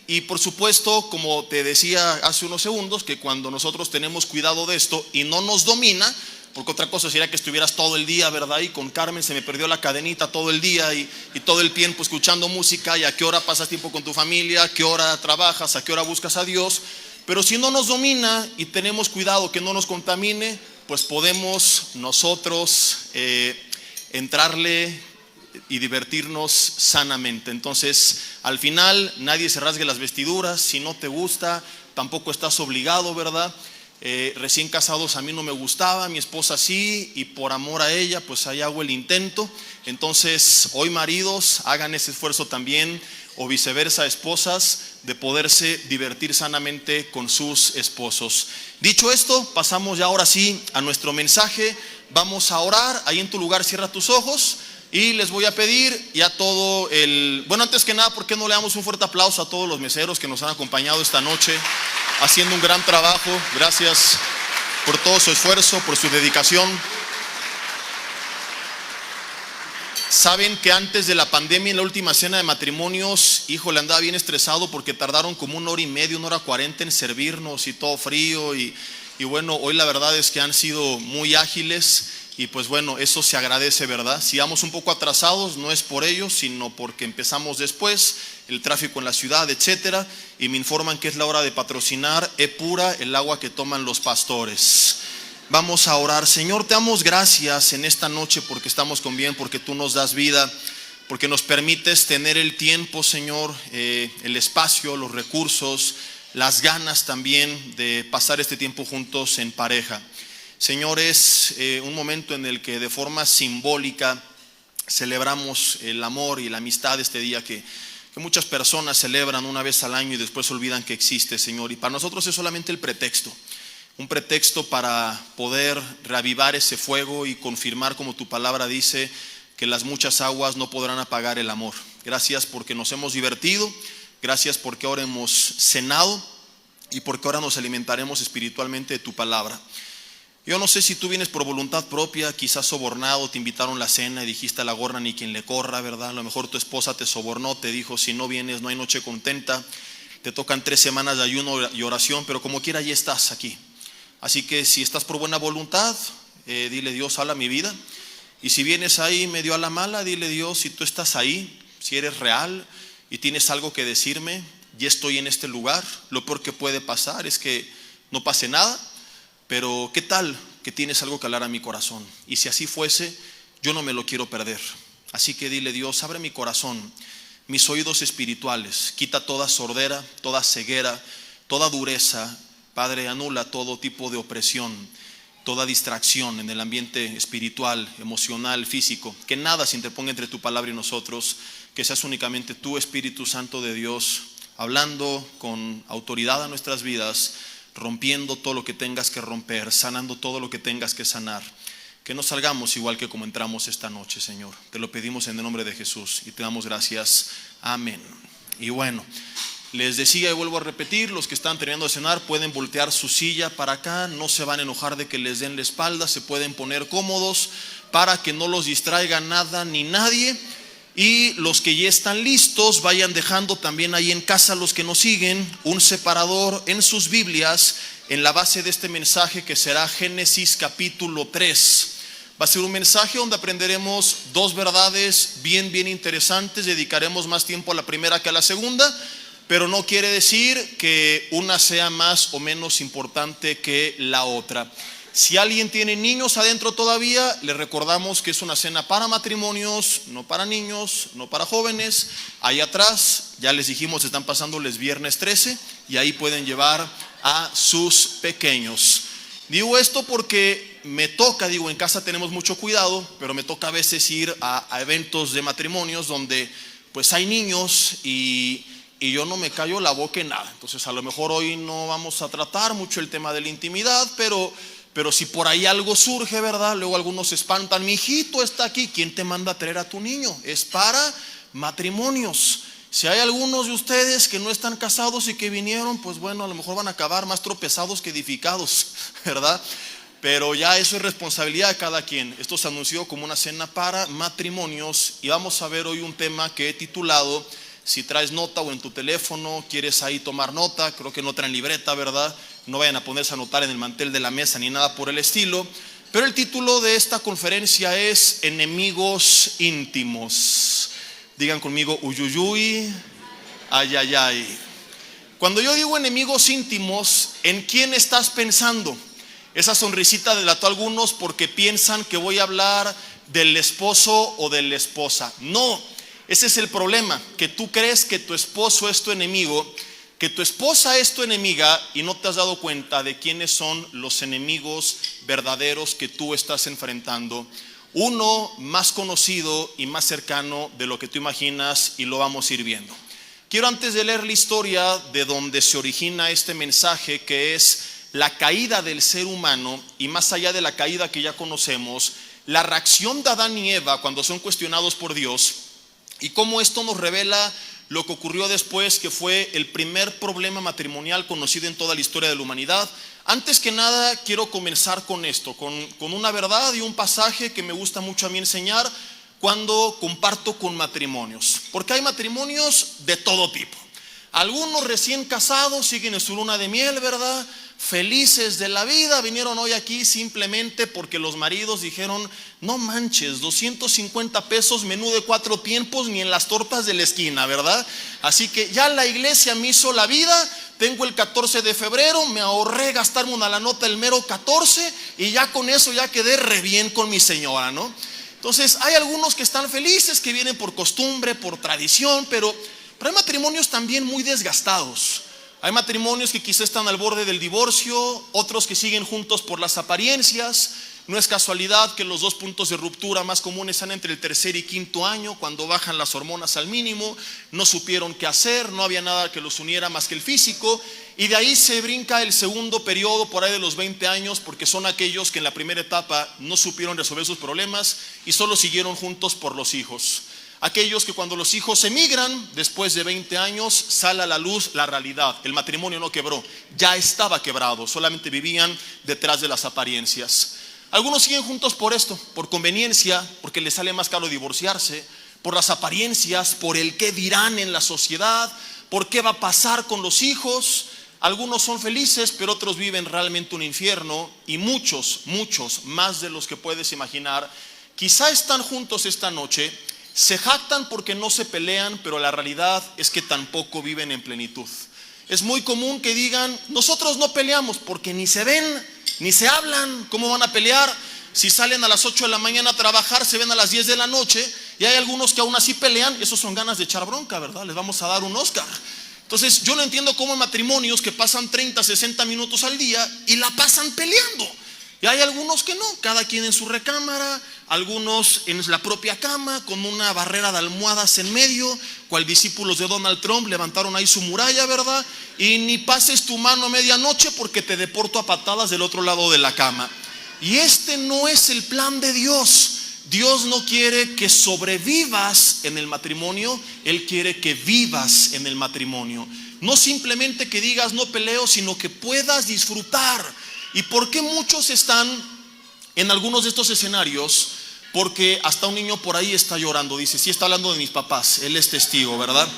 Y por supuesto, como te decía hace unos segundos, que cuando nosotros tenemos cuidado de esto y no nos domina, porque otra cosa sería que estuvieras todo el día, ¿verdad? Y con Carmen se me perdió la cadenita todo el día y todo el tiempo escuchando música, y a qué hora pasas tiempo con tu familia, a qué hora trabajas, a qué hora buscas a Dios. Pero si no nos domina y tenemos cuidado que no nos contamine, pues podemos nosotros entrarle y divertirnos sanamente. Entonces, al final, nadie se rasgue las vestiduras. Si no te gusta, tampoco estás obligado, ¿verdad? Recién casados a mí no me gustaba, mi esposa sí, y por amor a ella, pues ahí hago el intento. Entonces, hoy maridos, hagan ese esfuerzo también, o viceversa, esposas, de poderse divertir sanamente con sus esposos. Dicho esto, pasamos ya ahora sí a nuestro mensaje. Vamos a orar. Ahí en tu lugar cierra tus ojos. Y les voy a pedir ya todo bueno, antes que nada, ¿por qué no le damos un fuerte aplauso a todos los meseros que nos han acompañado esta noche, haciendo un gran trabajo? Gracias por todo su esfuerzo, por su dedicación. Saben que antes de la pandemia, en la última cena de matrimonios, híjole, andaba bien estresado porque tardaron como 1 hora y media, 1 hora 40 en servirnos y todo frío. Y bueno, hoy la verdad es que han sido muy ágiles. Y pues bueno, eso se agradece, ¿verdad? Si vamos un poco atrasados, no es por ello, sino porque empezamos después, el tráfico en la ciudad, etcétera. Y me informan que es la hora de patrocinar Epura, el agua que toman los pastores. Vamos a orar. Señor, te damos gracias en esta noche porque estamos con bien, porque tú nos das vida, porque nos permites tener el tiempo, Señor, el espacio, los recursos, las ganas también de pasar este tiempo juntos en pareja. Señor, es un momento en el que de forma simbólica celebramos el amor y la amistad este día que muchas personas celebran una vez al año y después olvidan que existe, Señor. Y para nosotros es solamente el pretexto, un pretexto para poder reavivar ese fuego y confirmar, como tu palabra dice, que las muchas aguas no podrán apagar el amor. Gracias porque nos hemos divertido, gracias porque ahora hemos cenado y porque ahora nos alimentaremos espiritualmente de tu palabra. Yo no sé si tú vienes por voluntad propia, quizás sobornado, te invitaron a la cena y dijiste a la gorra ni quien le corra, ¿verdad? A lo mejor tu esposa te sobornó, te dijo si no vienes no hay noche contenta, te tocan 3 semanas de ayuno y oración, pero como quiera ya estás aquí. Así que si estás por buena voluntad, dile Dios, habla mi vida. Y si vienes ahí medio a la mala, dile Dios, si tú estás ahí, si eres real y tienes algo que decirme, ya estoy en este lugar. Lo peor que puede pasar es que no pase nada. Pero ¿qué tal que tienes algo que hablar a mi corazón? Y si así fuese, yo no me lo quiero perder. Así que dile Dios, abre mi corazón, mis oídos espirituales, quita toda sordera, toda ceguera, toda dureza. Padre, anula todo tipo de opresión, toda distracción en el ambiente espiritual, emocional, físico. Que nada se interponga entre tu palabra y nosotros, que seas únicamente tú, Espíritu Santo de Dios, hablando con autoridad a nuestras vidas, rompiendo todo lo que tengas que romper, sanando todo lo que tengas que sanar. Que no salgamos igual que como entramos esta noche, Señor. Te lo pedimos en el nombre de Jesús y te damos gracias. Amén. Y bueno, les decía y vuelvo a repetir, los que están terminando de cenar pueden voltear su silla para acá, no se van a enojar de que les den la espalda, se pueden poner cómodos para que no los distraiga nada ni nadie. Y los que ya están listos, vayan dejando también ahí en casa, los que nos siguen, un separador en sus Biblias en la base de este mensaje que será Génesis capítulo 3. Va a ser un mensaje donde aprenderemos 2 verdades bien interesantes. Dedicaremos más tiempo a la primera que a la segunda, pero no quiere decir que una sea más o menos importante que la otra. Si alguien tiene niños adentro todavía, les recordamos que es una cena para matrimonios, no para niños, no para jóvenes. Ahí atrás, ya les dijimos, están pasándoles viernes 13 y ahí pueden llevar a sus pequeños. Digo esto porque me toca, en casa tenemos mucho cuidado, pero me toca a veces ir a eventos de matrimonios donde pues hay niños y yo no me callo la boca en nada. Entonces a lo mejor hoy no vamos a tratar mucho el tema de la intimidad, pero si por ahí algo surge, ¿verdad? Luego algunos se espantan, mi hijito está aquí. ¿Quién te manda a traer a tu niño? Es para matrimonios. Si hay algunos de ustedes que no están casados y que vinieron, pues bueno, a lo mejor van a acabar más tropezados que edificados, ¿verdad? Pero ya eso es responsabilidad de cada quien. Esto se anunció como una cena para matrimonios y vamos a ver hoy un tema que he titulado, si traes nota o en tu teléfono, quieres ahí tomar nota, creo que no traen libreta, ¿verdad? No vayan a ponerse a anotar en el mantel de la mesa ni nada por el estilo. Pero el título de esta conferencia es Enemigos íntimos. Digan conmigo, uyuyuy, ayayay. Cuando yo digo enemigos íntimos, ¿en quién estás pensando? Esa sonrisita delató a algunos porque piensan que voy a hablar del esposo o de la esposa. No, ese es el problema, que tú crees que tu esposo es tu enemigo, que tu esposa es tu enemiga y no te has dado cuenta de quiénes son los enemigos verdaderos que tú estás enfrentando. Uno más conocido y más cercano de lo que tú imaginas y lo vamos a ir viendo. Quiero antes de leer la historia de donde se origina este mensaje, que es la caída del ser humano y más allá de la caída que ya conocemos, la reacción de Adán y Eva cuando son cuestionados por Dios y cómo esto nos revela lo que ocurrió después, que fue el primer problema matrimonial conocido en toda la historia de la humanidad. Antes que nada quiero comenzar con esto, con una verdad y un pasaje que me gusta mucho a mí enseñar cuando comparto con matrimonios, porque hay matrimonios de todo tipo. Algunos recién casados siguen en su luna de miel, ¿verdad? Felices de la vida, vinieron hoy aquí simplemente porque los maridos dijeron, no manches, 250 pesos, menú de 4 tiempos, ni en las tortas de la esquina, ¿verdad? Así que ya la iglesia me hizo la vida, tengo el 14 de febrero, me ahorré gastarme una la nota el mero 14 y ya con eso ya quedé re bien con mi señora, ¿no? Entonces hay algunos que están felices, que vienen por costumbre, por tradición, pero hay matrimonios también muy desgastados. Hay matrimonios que quizá están al borde del divorcio, otros que siguen juntos por las apariencias. No es casualidad que los dos puntos de ruptura más comunes están entre el tercer y quinto año, cuando bajan las hormonas al mínimo, no supieron qué hacer, no había nada que los uniera más que el físico, y de ahí se brinca el segundo periodo por ahí de los 20 años, porque son aquellos que en la primera etapa no supieron resolver sus problemas y solo siguieron juntos por los hijos. Aquellos que cuando los hijos emigran, después de 20 años, sale a la luz la realidad. El matrimonio no quebró, ya estaba quebrado, solamente vivían detrás de las apariencias. Algunos siguen juntos por esto, por conveniencia, porque les sale más caro divorciarse, por las apariencias, por el qué dirán en la sociedad, por qué va a pasar con los hijos. Algunos son felices, pero otros viven realmente un infierno, y muchos más de los que puedes imaginar, quizá están juntos esta noche. Se jactan porque no se pelean, pero la realidad es que tampoco viven en plenitud. Es muy común que digan, nosotros no peleamos porque ni se ven, ni se hablan. ¿Cómo van a pelear? Si salen a las 8 de la mañana a trabajar, se ven a las 10 de la noche, y hay algunos que aún así pelean. Esos son ganas de echar bronca, ¿verdad? Les vamos a dar un Oscar. Entonces yo no entiendo cómo hay matrimonios que pasan 30, 60 minutos al día y la pasan peleando. Y hay algunos que no, cada quien en su recámara, algunos en la propia cama, con una barrera de almohadas en medio, cual discípulos de Donald Trump levantaron ahí su muralla, ¿verdad? Y ni pases tu mano a medianoche porque te deporto a patadas del otro lado de la cama. Y este no es el plan de Dios. Dios no quiere que sobrevivas en el matrimonio, Él quiere que vivas en el matrimonio. No simplemente que digas no peleo, sino que puedas disfrutar. ¿Y por qué muchos están en algunos de estos escenarios? Porque hasta un niño por ahí está llorando, dice, sí, está hablando de mis papás, él es testigo, ¿verdad?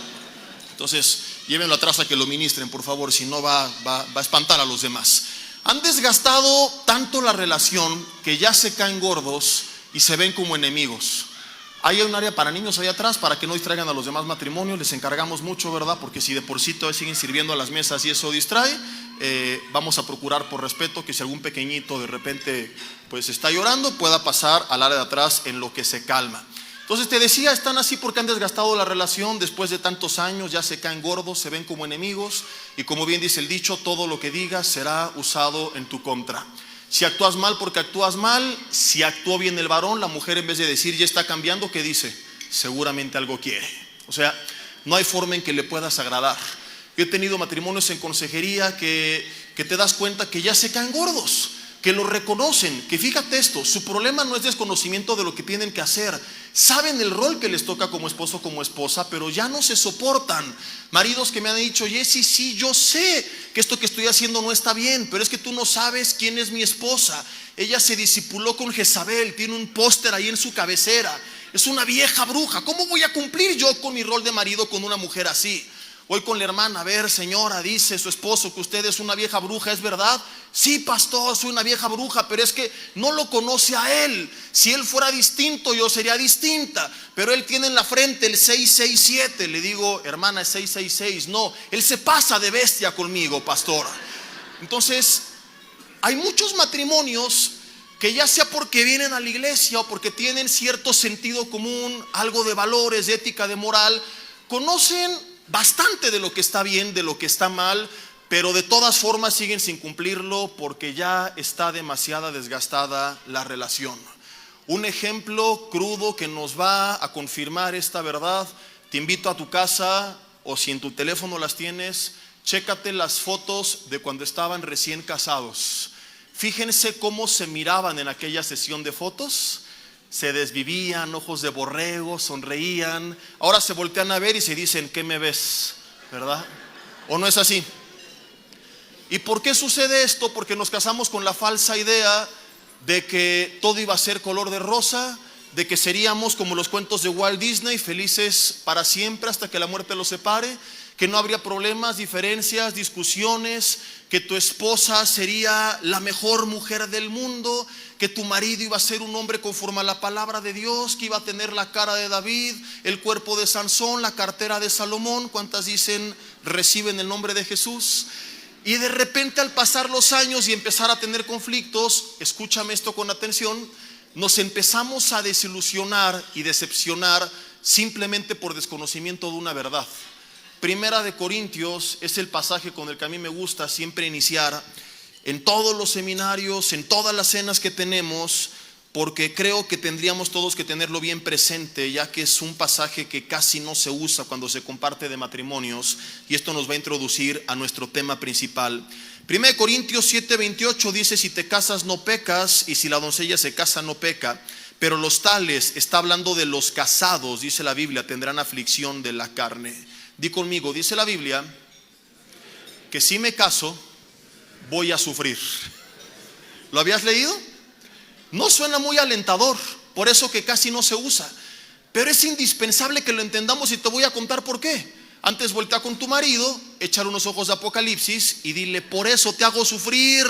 Entonces, llévenlo atrás a que lo ministren, por favor, si no va a espantar a los demás. Han desgastado tanto la relación que ya se caen gordos y se ven como enemigos. Hay un área para niños ahí atrás para que no distraigan a los demás matrimonios, les encargamos mucho, ¿verdad? Porque si de por sí todavía siguen sirviendo a las mesas y eso distrae, vamos a procurar por respeto que si algún pequeñito de repente pues está llorando, pueda pasar al área de atrás en lo que se calma. Entonces te decía, están así porque han desgastado la relación después de tantos años, ya se caen gordos, se ven como enemigos y como bien dice el dicho, todo lo que digas será usado en tu contra. Si actúas mal porque actúas mal, si actuó bien el varón, la mujer en vez de decir ya está cambiando, ¿qué dice? Seguramente algo quiere. O sea, no hay forma en que le puedas agradar. Yo he tenido matrimonios en consejería que te das cuenta que ya se caen gordos. que lo reconocen, que fíjate esto, su problema no es desconocimiento de lo que tienen que hacer, saben el rol que les toca como esposo, como esposa, pero ya no se soportan. Maridos que me han dicho: Jessy, sí, yo sé que esto que estoy haciendo no está bien, pero es que tú no sabes quién es mi esposa. Ella se discipuló con Jezabel, tiene un póster ahí en su cabecera, es una vieja bruja. ¿Cómo voy a cumplir yo con mi rol de marido con una mujer así? Voy con la hermana: a ver, señora, dice su esposo que usted es una vieja bruja, ¿es verdad? Sí, pastor, soy una vieja bruja, pero es que no lo conoce a él. Si él fuera distinto, yo sería distinta, pero él tiene en la frente el 667. Le digo: hermana, es 666. No, él se pasa de bestia conmigo, pastor. Entonces, hay muchos matrimonios que, ya sea porque vienen a la iglesia o porque tienen cierto sentido común, algo de valores, de ética, de moral, conocen bastante de lo que está bien, de lo que está mal, pero de todas formas siguen sin cumplirlo porque ya está demasiado desgastada la relación. Un ejemplo crudo que nos va a confirmar esta verdad: te invito a tu casa, o si en tu teléfono las tienes, chécate las fotos de cuando estaban recién casados. Fíjense cómo se miraban en aquella sesión de fotos. Se desvivían, ojos de borrego, sonreían. Ahora se voltean a ver y se dicen: ¿qué me ves? ¿Verdad? ¿O no es así? ¿Y por qué sucede esto? Porque nos casamos con la falsa idea de que todo iba a ser color de rosa, de que seríamos como los cuentos de Walt Disney, felices para siempre hasta que la muerte los separe, que no habría problemas, diferencias, discusiones, que tu esposa sería la mejor mujer del mundo, que tu marido iba a ser un hombre conforme a la palabra de Dios, que iba a tener la cara de David, el cuerpo de Sansón, la cartera de Salomón. ¿Cuántas dicen reciben el nombre de Jesús? Y de repente, al pasar los años y empezar a tener conflictos, escúchame esto con atención, nos empezamos a desilusionar y decepcionar simplemente por desconocimiento de una verdad. Primera de Corintios es el pasaje con el que a mí me gusta siempre iniciar en todos los seminarios, en todas las cenas que tenemos, porque creo que tendríamos todos que tenerlo bien presente, ya que es un pasaje que casi no se usa cuando se comparte de matrimonios, y esto nos va a introducir a nuestro tema principal. 1 Corintios 7:28 dice: si te casas no pecas, y si la doncella se casa no peca, pero los tales, está hablando de los casados, dice la Biblia, tendrán aflicción de la carne. Di conmigo, dice la Biblia que si me caso voy a sufrir. ¿Lo habías leído? No suena muy alentador, por eso que casi no se usa, pero es indispensable que lo entendamos, y te voy a contar por qué. Antes, voltea con tu marido, échale unos ojos de Apocalipsis y dile: por eso te hago sufrir.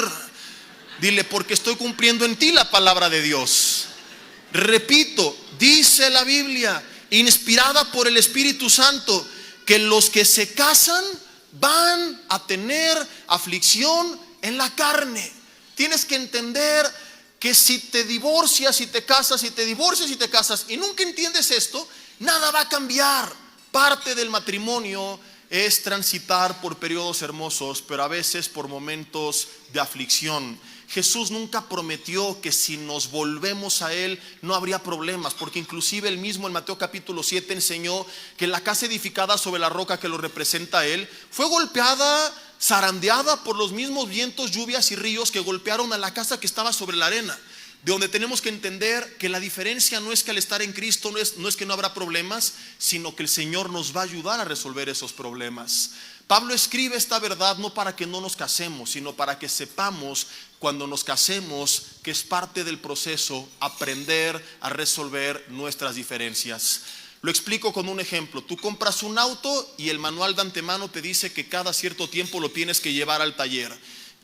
Dile: porque estoy cumpliendo en ti la palabra de Dios. Repito, dice la Biblia, inspirada por el Espíritu Santo, que los que se casan van a tener aflicción en la carne. Tienes que entender que si te divorcias, si te casas, si te divorcias y te casas y nunca entiendes esto, nada va a cambiar. Parte del matrimonio es transitar por periodos hermosos, pero a veces por momentos de aflicción. Jesús nunca prometió que si nos volvemos a Él no habría problemas, porque inclusive Él mismo en Mateo capítulo 7 enseñó que la casa edificada sobre la roca que lo representa a Él fue golpeada, zarandeada por los mismos vientos, lluvias y ríos que golpearon a la casa que estaba sobre la arena. De donde tenemos que entender que la diferencia no es que al estar en Cristo no es que no habrá problemas, sino que el Señor nos va a ayudar a resolver esos problemas. Pablo escribe esta verdad no para que no nos casemos, sino para que sepamos cuando nos casemos que es parte del proceso aprender a resolver nuestras diferencias. Lo explico con un ejemplo. Tú compras un auto y el manual de antemano te dice que cada cierto tiempo lo tienes que llevar al taller.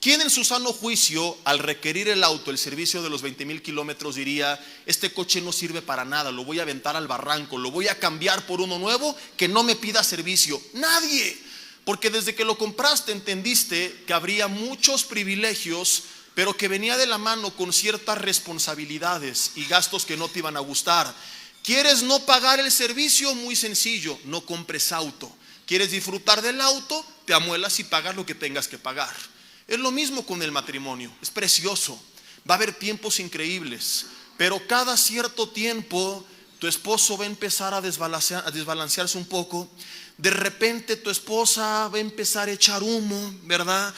¿Quién en su sano juicio, al requerir el auto, el servicio de los 20,000 kilómetros, diría: este coche no sirve para nada, lo voy a aventar al barranco, lo voy a cambiar por uno nuevo que no me pida servicio? Nadie, porque desde que lo compraste entendiste que habría muchos privilegios, pero que venía de la mano con ciertas responsabilidades y gastos que no te iban a gustar. ¿Quieres no pagar el servicio? Muy sencillo, no compres auto. ¿Quieres disfrutar del auto? Te amuelas y pagas lo que tengas que pagar. Es lo mismo con el matrimonio, es precioso, va a haber tiempos increíbles, pero cada cierto tiempo tu esposo va a empezar a desbalancearse un poco. De repente tu esposa va a empezar a echar humo, ¿verdad?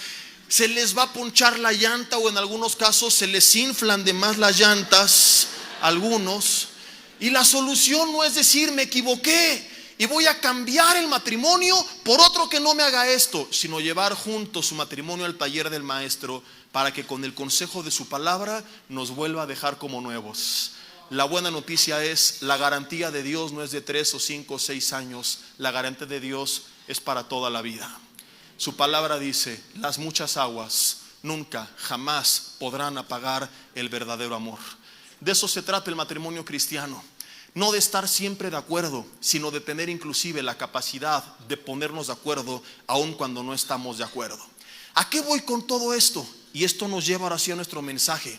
se les va a ponchar la llanta, o en algunos casos se les inflan de más las llantas, algunos. Y la solución no es decir me equivoqué y voy a cambiar el matrimonio por otro que no me haga esto, sino llevar juntos su matrimonio al taller del maestro para que con el consejo de su palabra nos vuelva a dejar como nuevos. La buena noticia es, la garantía de Dios no es de 3 o 5 o 6 años, la garantía de Dios es para toda la vida. Su palabra dice, las muchas aguas nunca, jamás podrán apagar el verdadero amor. De eso se trata el matrimonio cristiano. No de estar siempre de acuerdo, sino de tener inclusive la capacidad de ponernos de acuerdo aun cuando no estamos de acuerdo. ¿A qué voy con todo esto? Y esto nos lleva ahora sí a nuestro mensaje.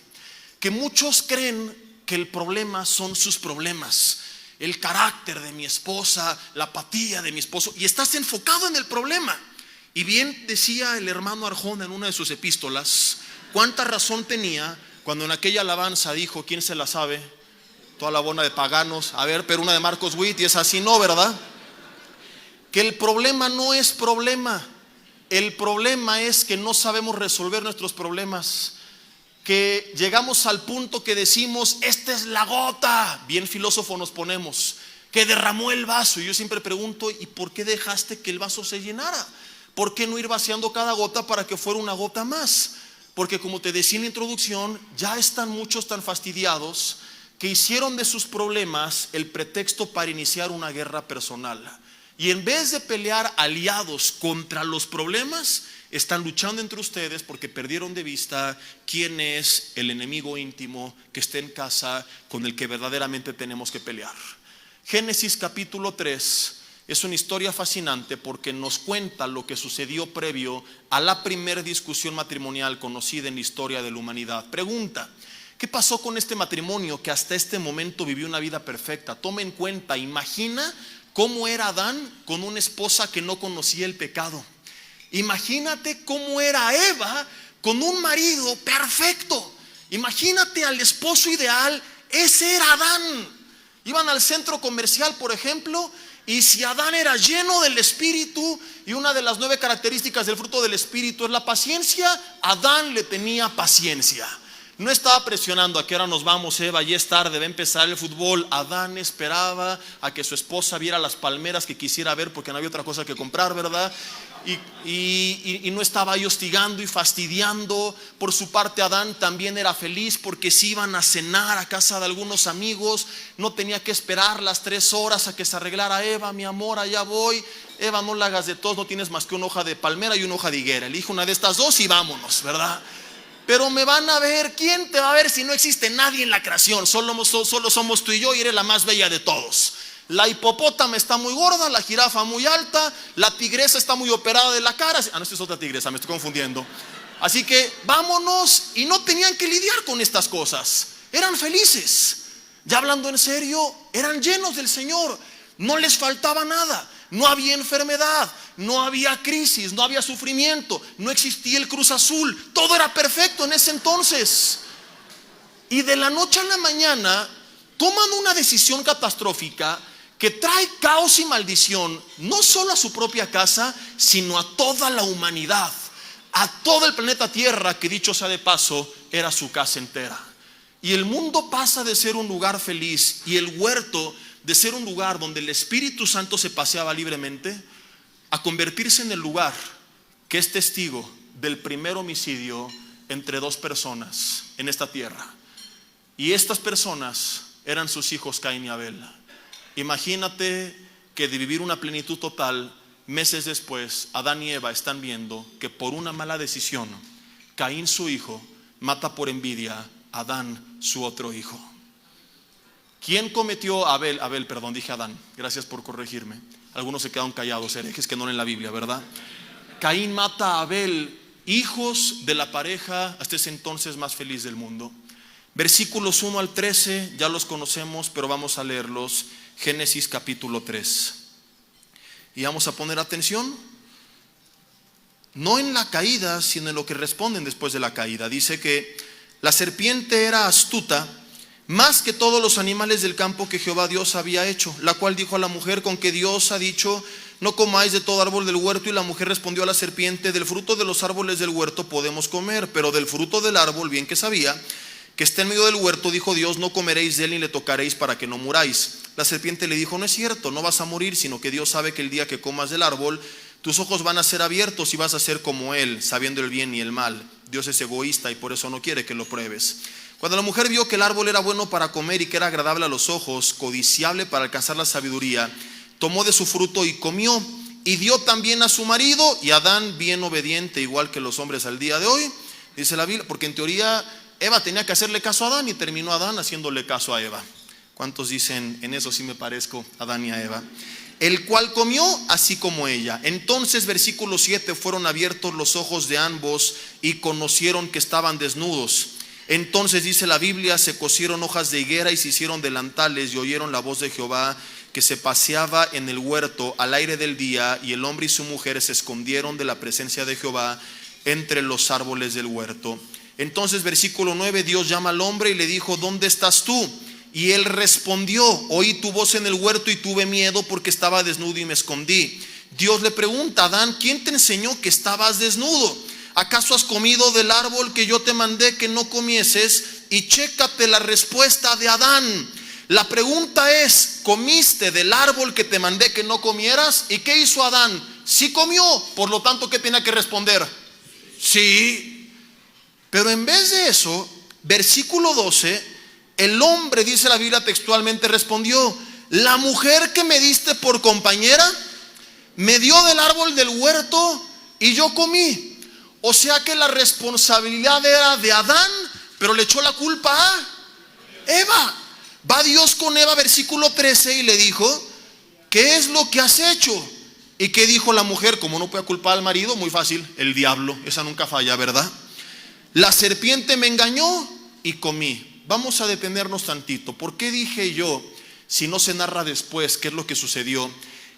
Que muchos creen que el problema son sus problemas, el carácter de mi esposa, la apatía de mi esposo, y estás enfocado en el problema. Y bien decía el hermano Arjona en una de sus epístolas, cuánta razón tenía cuando en aquella alabanza dijo, ¿quién se la sabe? Toda la bola de paganos. A ver, pero una de Marcos Witt, y es así, ¿no, verdad? Que el problema no es problema. El problema es que no sabemos resolver nuestros problemas. Que llegamos al punto que decimos, esta es la gota, bien filósofo nos ponemos, que derramó el vaso. Y yo siempre pregunto, ¿y por qué dejaste que el vaso se llenara? ¿Por qué no ir vaciando cada gota para que fuera una gota más? Porque como te decía en la introducción, ya están muchos tan fastidiados que hicieron de sus problemas el pretexto para iniciar una guerra personal. Y en vez de pelear aliados contra los problemas, están luchando entre ustedes porque perdieron de vista quién es el enemigo íntimo que está en casa con el que verdaderamente tenemos que pelear. Génesis capítulo 3 es una historia fascinante porque nos cuenta lo que sucedió previo a la primera discusión matrimonial conocida en la historia de la humanidad. Pregunta, ¿qué pasó con este matrimonio que hasta este momento vivió una vida perfecta? Toma en cuenta, imagina cómo era Adán con una esposa que no conocía el pecado. Imagínate cómo era Eva con un marido perfecto. Imagínate al esposo ideal, ese era Adán. Iban al centro comercial, por ejemplo, y si Adán era lleno del Espíritu, y una de las 9 características del fruto del Espíritu es la paciencia, Adán le tenía paciencia. No estaba presionando a qué hora nos vamos, Eva, ya es tarde, va a empezar el fútbol. Adán esperaba a que su esposa viera las palmeras que quisiera ver porque no había otra cosa que comprar, ¿verdad? Y no estaba ahí hostigando y fastidiando. Por su parte, Adán también era feliz porque si iban a cenar a casa de algunos amigos, no tenía que esperar las 3 horas a que se arreglara. Eva, mi amor, allá voy. Eva, no la hagas de tos, no tienes más que una hoja de palmera y una hoja de higuera. Elige una de estas dos y vámonos, ¿verdad? Pero me van a ver, ¿quién te va a ver si no existe nadie en la creación? Solo somos tú y yo, y eres la más bella de todos. La hipopótama está muy gorda, la jirafa muy alta, la tigresa está muy operada de la cara. No, esta es otra tigresa, me estoy confundiendo. Así que vámonos, y no tenían que lidiar con estas cosas. Eran felices. Ya hablando en serio, eran llenos del Señor. No les faltaba nada. No había enfermedad, no había crisis, no había sufrimiento, no existía el Cruz Azul. Todo era perfecto en ese entonces. Y de la noche a la mañana toman una decisión catastrófica que trae caos y maldición, no solo a su propia casa, sino a toda la humanidad, a todo el planeta Tierra, que dicho sea de paso, era su casa entera. Y el mundo pasa de ser un lugar feliz y el huerto de ser un lugar donde el Espíritu Santo se paseaba libremente, a convertirse en el lugar que es testigo del primer homicidio entre 2 personas en esta tierra. Y estas personas eran sus hijos Caín y Abel. Imagínate que de vivir una plenitud total, meses después, Adán y Eva están viendo que por una mala decisión, Caín, su hijo, mata por envidia a Adán, su otro hijo. ¿Quién cometió a Abel? Perdón, dije Adán. Gracias por corregirme. Algunos se quedaron callados, herejes que no leen la Biblia, ¿verdad? Caín mata a Abel, hijos de la pareja hasta ese entonces más feliz del mundo. Versículos 1 al 13, ya los conocemos, pero vamos a leerlos. Génesis capítulo 3. Y vamos a poner atención, no en la caída, sino en lo que responden después de la caída. Dice que la serpiente era astuta más que todos los animales del campo que Jehová Dios había hecho, la cual dijo a la mujer: con que Dios ha dicho, no comáis de todo árbol del huerto. Y la mujer respondió a la serpiente: del fruto de los árboles del huerto podemos comer, pero del fruto del árbol, bien que sabía, que está en medio del huerto, dijo Dios: no comeréis de él ni le tocaréis para que no muráis. La serpiente le dijo: no es cierto, no vas a morir, sino que Dios sabe que el día que comas del árbol, tus ojos van a ser abiertos y vas a ser como él, sabiendo el bien y el mal. Dios es egoísta y por eso no quiere que lo pruebes. Cuando la mujer vio que el árbol era bueno para comer y que era agradable a los ojos, codiciable para alcanzar la sabiduría, tomó de su fruto y comió, y dio también a su marido. Y Adán, bien obediente, igual que los hombres al día de hoy, dice la Biblia, porque en teoría Eva tenía que hacerle caso a Adán, y terminó Adán haciéndole caso a Eva. ¿Cuántos dicen: en eso sí me parezco a Adán y a Eva? El cual comió así como ella. Entonces, versículo 7, fueron abiertos los ojos de ambos y conocieron que estaban desnudos. Entonces, dice la Biblia, se cosieron hojas de higuera y se hicieron delantales, y oyeron la voz de Jehová que se paseaba en el huerto al aire del día, y el hombre y su mujer se escondieron de la presencia de Jehová entre los árboles del huerto. Entonces, versículo 9, Dios llama al hombre y le dijo: ¿dónde estás tú? Y él respondió: oí tu voz en el huerto y tuve miedo porque estaba desnudo y me escondí. Dios le pregunta: Adán, ¿quién te enseñó que estabas desnudo? ¿Acaso has comido del árbol que yo te mandé que no comieses? Y chécate la respuesta de Adán. La pregunta es: ¿comiste del árbol que te mandé que no comieras? ¿Y qué hizo Adán? Sí comió, por lo tanto, ¿qué tenía que responder? Sí. Pero en vez de eso, versículo 12, el hombre, dice la Biblia textualmente, respondió: la mujer que me diste por compañera me dio del árbol del huerto y yo comí. O sea que la responsabilidad era de Adán, pero le echó la culpa a Eva. Va Dios con Eva, versículo 13, y le dijo: ¿qué es lo que has hecho? ¿Y qué dijo la mujer? Como no puede culpar al marido, muy fácil: el diablo. Esa nunca falla, ¿verdad? La serpiente me engañó y comí. Vamos a detenernos tantito. ¿Por qué dije yo, si no se narra después qué es lo que sucedió,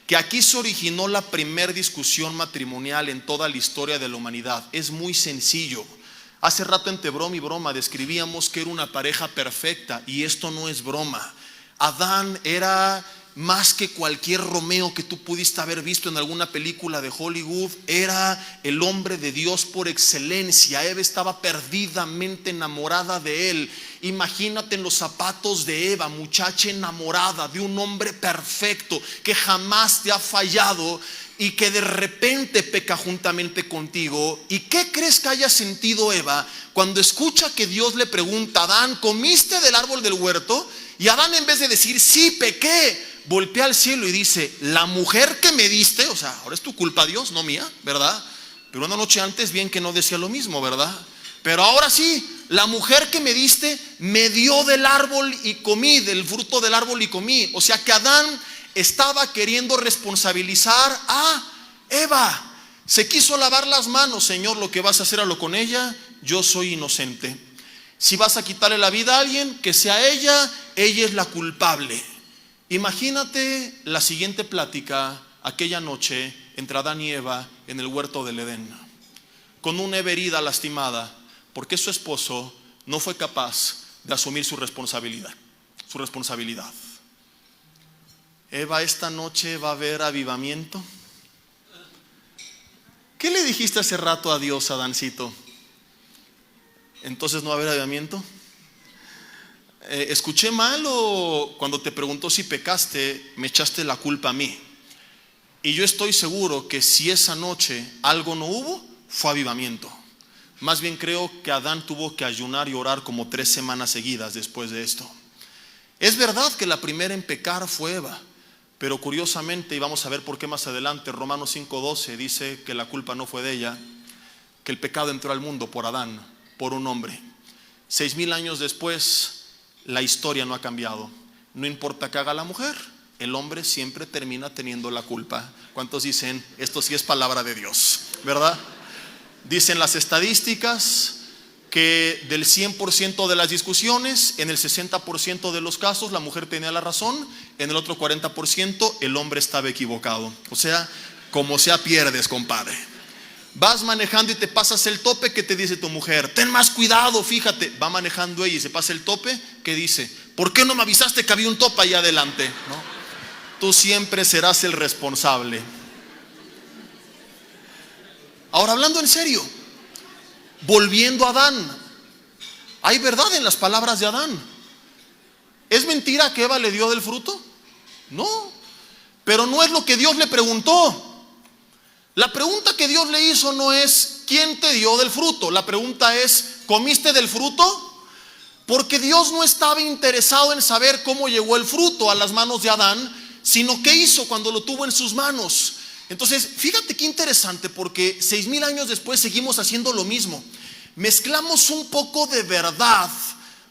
que aquí se originó la primer discusión matrimonial en toda la historia de la humanidad? Es muy sencillo. Hace rato, entre broma y broma, describíamos que era una pareja perfecta, y esto no es broma. Adán era más que cualquier Romeo que tú pudiste haber visto en alguna película de Hollywood. Era el hombre de Dios por excelencia. Eva estaba perdidamente enamorada de él. Imagínate en los zapatos de Eva, muchacha enamorada de un hombre perfecto que jamás te ha fallado y que de repente peca juntamente contigo. ¿Y qué crees que haya sentido Eva cuando escucha que Dios le pregunta: Adán, ¿comiste del árbol del huerto? Y Adán, en vez de decir sí, pequé, voltea al cielo y dice: la mujer que me diste, o sea, ahora es tu culpa, Dios, no mía, ¿verdad? Pero una noche antes bien que no decía lo mismo, ¿verdad? Pero ahora sí, la mujer que me diste me dio del árbol y comí, del fruto del árbol y comí. O sea que Adán estaba queriendo responsabilizar a Eva. Se quiso lavar las manos: Señor, lo que vas a hacer con ella, yo soy inocente. Si vas a quitarle la vida a alguien, que sea ella es la culpable. Imagínate la siguiente plática aquella noche entre Adán y Eva en el huerto del Edén, con una Eva herida, lastimada, porque su esposo no fue capaz de asumir su responsabilidad. Eva, esta noche va a haber avivamiento. ¿Qué le dijiste hace rato a Dios, Adancito? Entonces no va a haber avivamiento. ¿Escuché mal o cuando te preguntó si pecaste me echaste la culpa a mí? Y yo estoy seguro que si esa noche algo no hubo, fue avivamiento. Más bien creo que Adán tuvo que ayunar y orar como 3 semanas seguidas después de esto. Es verdad que la primera en pecar fue Eva, pero curiosamente, y vamos a ver por qué más adelante, Romanos 5:12 dice que la culpa no fue de ella, que el pecado entró al mundo por Adán, por un hombre. 6,000 años después, la historia no ha cambiado. No importa qué haga la mujer, el hombre siempre termina teniendo la culpa. ¿Cuántos dicen, esto sí es palabra de Dios, verdad? Dicen las estadísticas que del 100% de las discusiones, en el 60% de los casos la mujer tenía la razón, en el otro 40% el hombre estaba equivocado. O sea, como sea pierdes, compadre. Vas manejando y te pasas el tope, ¿qué te dice tu mujer? Ten más cuidado, fíjate. Va manejando ella y se pasa el tope, ¿qué dice? ¿Por qué no me avisaste que había un tope ahí adelante? ¿No? Tú siempre serás el responsable. Ahora, hablando en serio, volviendo a Adán, ¿hay verdad en las palabras de Adán? ¿Es mentira que Eva le dio del fruto? No, pero no es lo que Dios le preguntó. La pregunta que Dios le hizo no es ¿quién te dio del fruto? La pregunta es ¿comiste del fruto? Porque Dios no estaba interesado en saber cómo llegó el fruto a las manos de Adán, sino qué hizo cuando lo tuvo en sus manos. Entonces, fíjate qué interesante, porque 6000 años después seguimos haciendo lo mismo. Mezclamos un poco de verdad,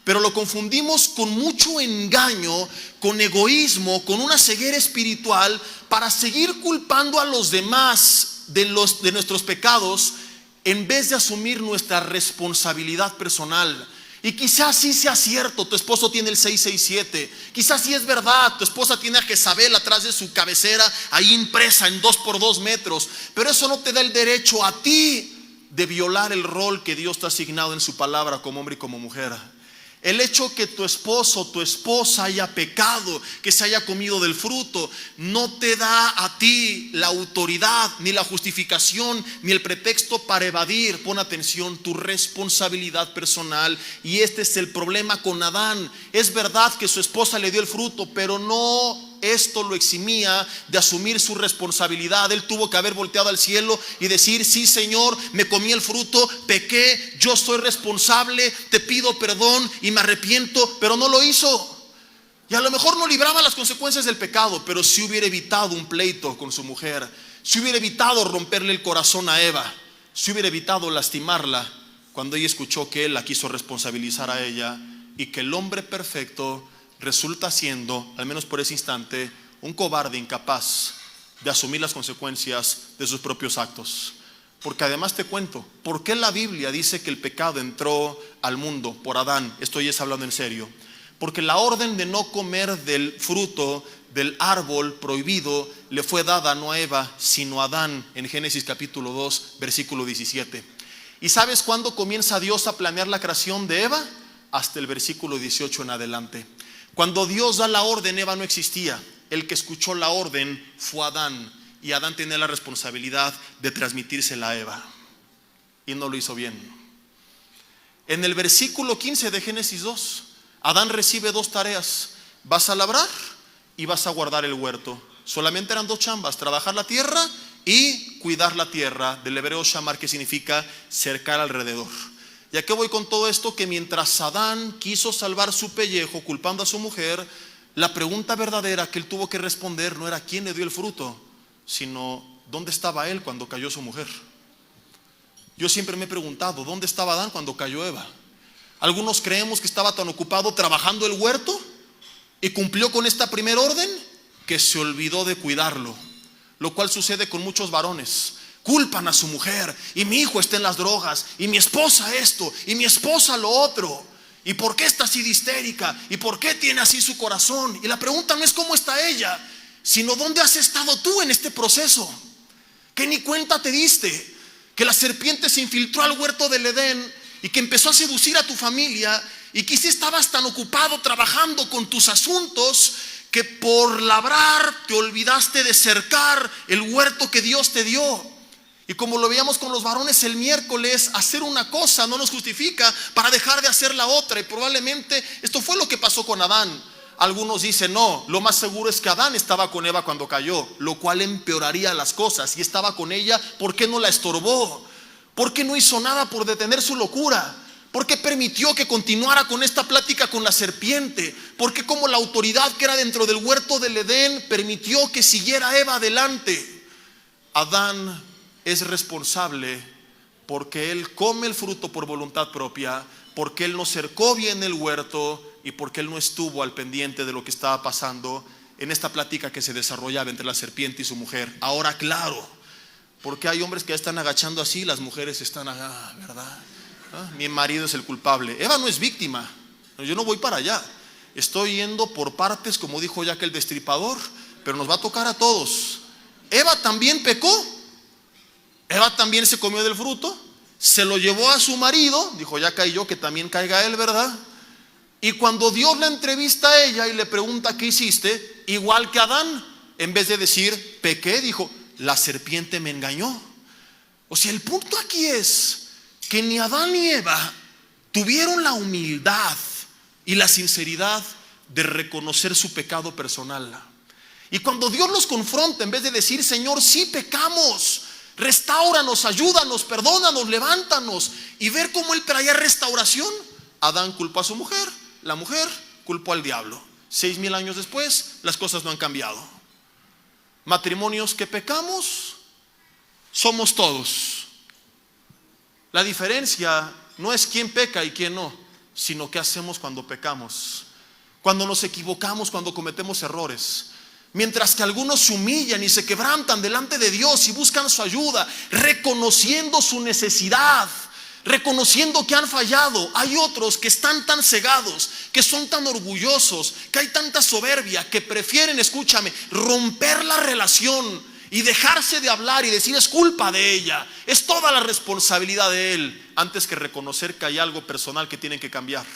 pero lo confundimos con mucho engaño, con egoísmo, con una ceguera espiritual, para seguir culpando a los demás de nuestros pecados, en vez de asumir nuestra responsabilidad personal. Y quizás sí sea cierto, tu esposo tiene el 667, quizás sí es verdad, tu esposa tiene a Jezabel atrás de su cabecera, ahí impresa en 2x2 metros, pero eso no te da el derecho a ti de violar el rol que Dios te ha asignado en su palabra como hombre y como mujer. El hecho que tu esposo o tu esposa haya pecado, que se haya comido del fruto, no te da a ti la autoridad, ni la justificación, ni el pretexto para evadir, pon atención, tu responsabilidad personal. Y este es el problema con Adán. Es verdad que su esposa le dio el fruto, pero no esto lo eximía de asumir su responsabilidad. Él tuvo que haber volteado al cielo y decir: sí, Señor, me comí el fruto, pequé, yo soy responsable, te pido perdón y me arrepiento. Pero no lo hizo. Y a lo mejor no libraba las consecuencias del pecado, pero sí hubiera evitado un pleito con su mujer, si hubiera evitado romperle el corazón a Eva, si hubiera evitado lastimarla cuando ella escuchó que él la quiso responsabilizar a ella, y que el hombre perfecto resulta siendo, al menos por ese instante, un cobarde incapaz de asumir las consecuencias de sus propios actos. Porque además te cuento, ¿por qué la Biblia dice que el pecado entró al mundo por Adán? Esto ya es hablando en serio. Porque la orden de no comer del fruto del árbol prohibido le fue dada no a Eva, sino a Adán, en Génesis capítulo 2, versículo 17. ¿Y sabes cuándo comienza Dios a planear la creación de Eva? Hasta el versículo 18 en adelante. Cuando Dios da la orden, Eva no existía. El que escuchó la orden fue Adán, y Adán tenía la responsabilidad de transmitírsela a Eva, y no lo hizo bien. En el versículo 15 de Génesis 2, Adán recibe 2 tareas: vas a labrar y vas a guardar el huerto. Solamente eran 2 chambas: trabajar la tierra y cuidar la tierra, del hebreo shamar, que significa cercar alrededor. ¿Y a qué voy con todo esto? Que mientras Adán quiso salvar su pellejo culpando a su mujer, la pregunta verdadera que él tuvo que responder no era quién le dio el fruto, sino dónde estaba él cuando cayó su mujer. Yo siempre me he preguntado, ¿dónde estaba Adán cuando cayó Eva? Algunos creemos que estaba tan ocupado trabajando el huerto y cumplió con esta primera orden que se olvidó de cuidarlo, lo cual sucede con muchos varones. Culpan a su mujer, y mi hijo está en las drogas, y mi esposa esto, y mi esposa lo otro, y por qué está así de histérica, y por qué tiene así su corazón. Y la pregunta no es cómo está ella, sino dónde has estado tú en este proceso, que ni cuenta te diste, que la serpiente se infiltró al huerto del Edén y que empezó a seducir a tu familia, y que si estabas tan ocupado trabajando con tus asuntos que por labrar te olvidaste de cercar el huerto que Dios te dio. Y como lo veíamos con los varones el miércoles, hacer una cosa no nos justifica para dejar de hacer la otra. Y probablemente esto fue lo que pasó con Adán. Algunos dicen no, lo más seguro es que Adán estaba con Eva cuando cayó, lo cual empeoraría las cosas. Y estaba con ella, ¿por qué no la estorbó? ¿Por qué no hizo nada por detener su locura? ¿Por qué permitió que continuara con esta plática con la serpiente? ¿Por qué, como la autoridad que era dentro del huerto del Edén, permitió que siguiera Eva adelante? Adán es responsable porque él come el fruto por voluntad propia, porque él no cercó bien el huerto y porque él no estuvo al pendiente de lo que estaba pasando en esta plática que se desarrollaba entre la serpiente y su mujer. Ahora, claro, porque hay hombres que ya están agachando así, las mujeres están allá, ¿verdad? Mi marido es el culpable. Eva no es víctima, yo no voy para allá, estoy yendo por partes, como dijo Jack el Destripador, pero nos va a tocar a todos. Eva también pecó. Eva también se comió del fruto, se lo llevó a su marido, dijo: ya cayó, que también caiga él, ¿verdad? Y cuando Dios la entrevista a ella y le pregunta: ¿qué hiciste? Igual que Adán, en vez de decir pequé, dijo: la serpiente me engañó. O sea, el punto aquí es que ni Adán ni Eva tuvieron la humildad y la sinceridad de reconocer su pecado personal. Y cuando Dios los confronta, en vez de decir: Señor, sí pecamos, restáuranos, ayúdanos, perdónanos, levántanos, y ver cómo Él traía restauración, Adán culpó a su mujer, la mujer culpó al diablo. 6,000 años después, las cosas no han cambiado. Matrimonios que pecamos somos todos. La diferencia no es quién peca y quién no, sino qué hacemos cuando pecamos, cuando nos equivocamos, cuando cometemos errores. Mientras que algunos se humillan y se quebrantan delante de Dios y buscan su ayuda, reconociendo su necesidad, reconociendo que han fallado, hay otros que están tan cegados, que son tan orgullosos, que hay tanta soberbia, que prefieren, escúchame, romper la relación y dejarse de hablar y decir: es culpa de ella, es toda la responsabilidad de él, antes que reconocer que hay algo personal que tienen que cambiar.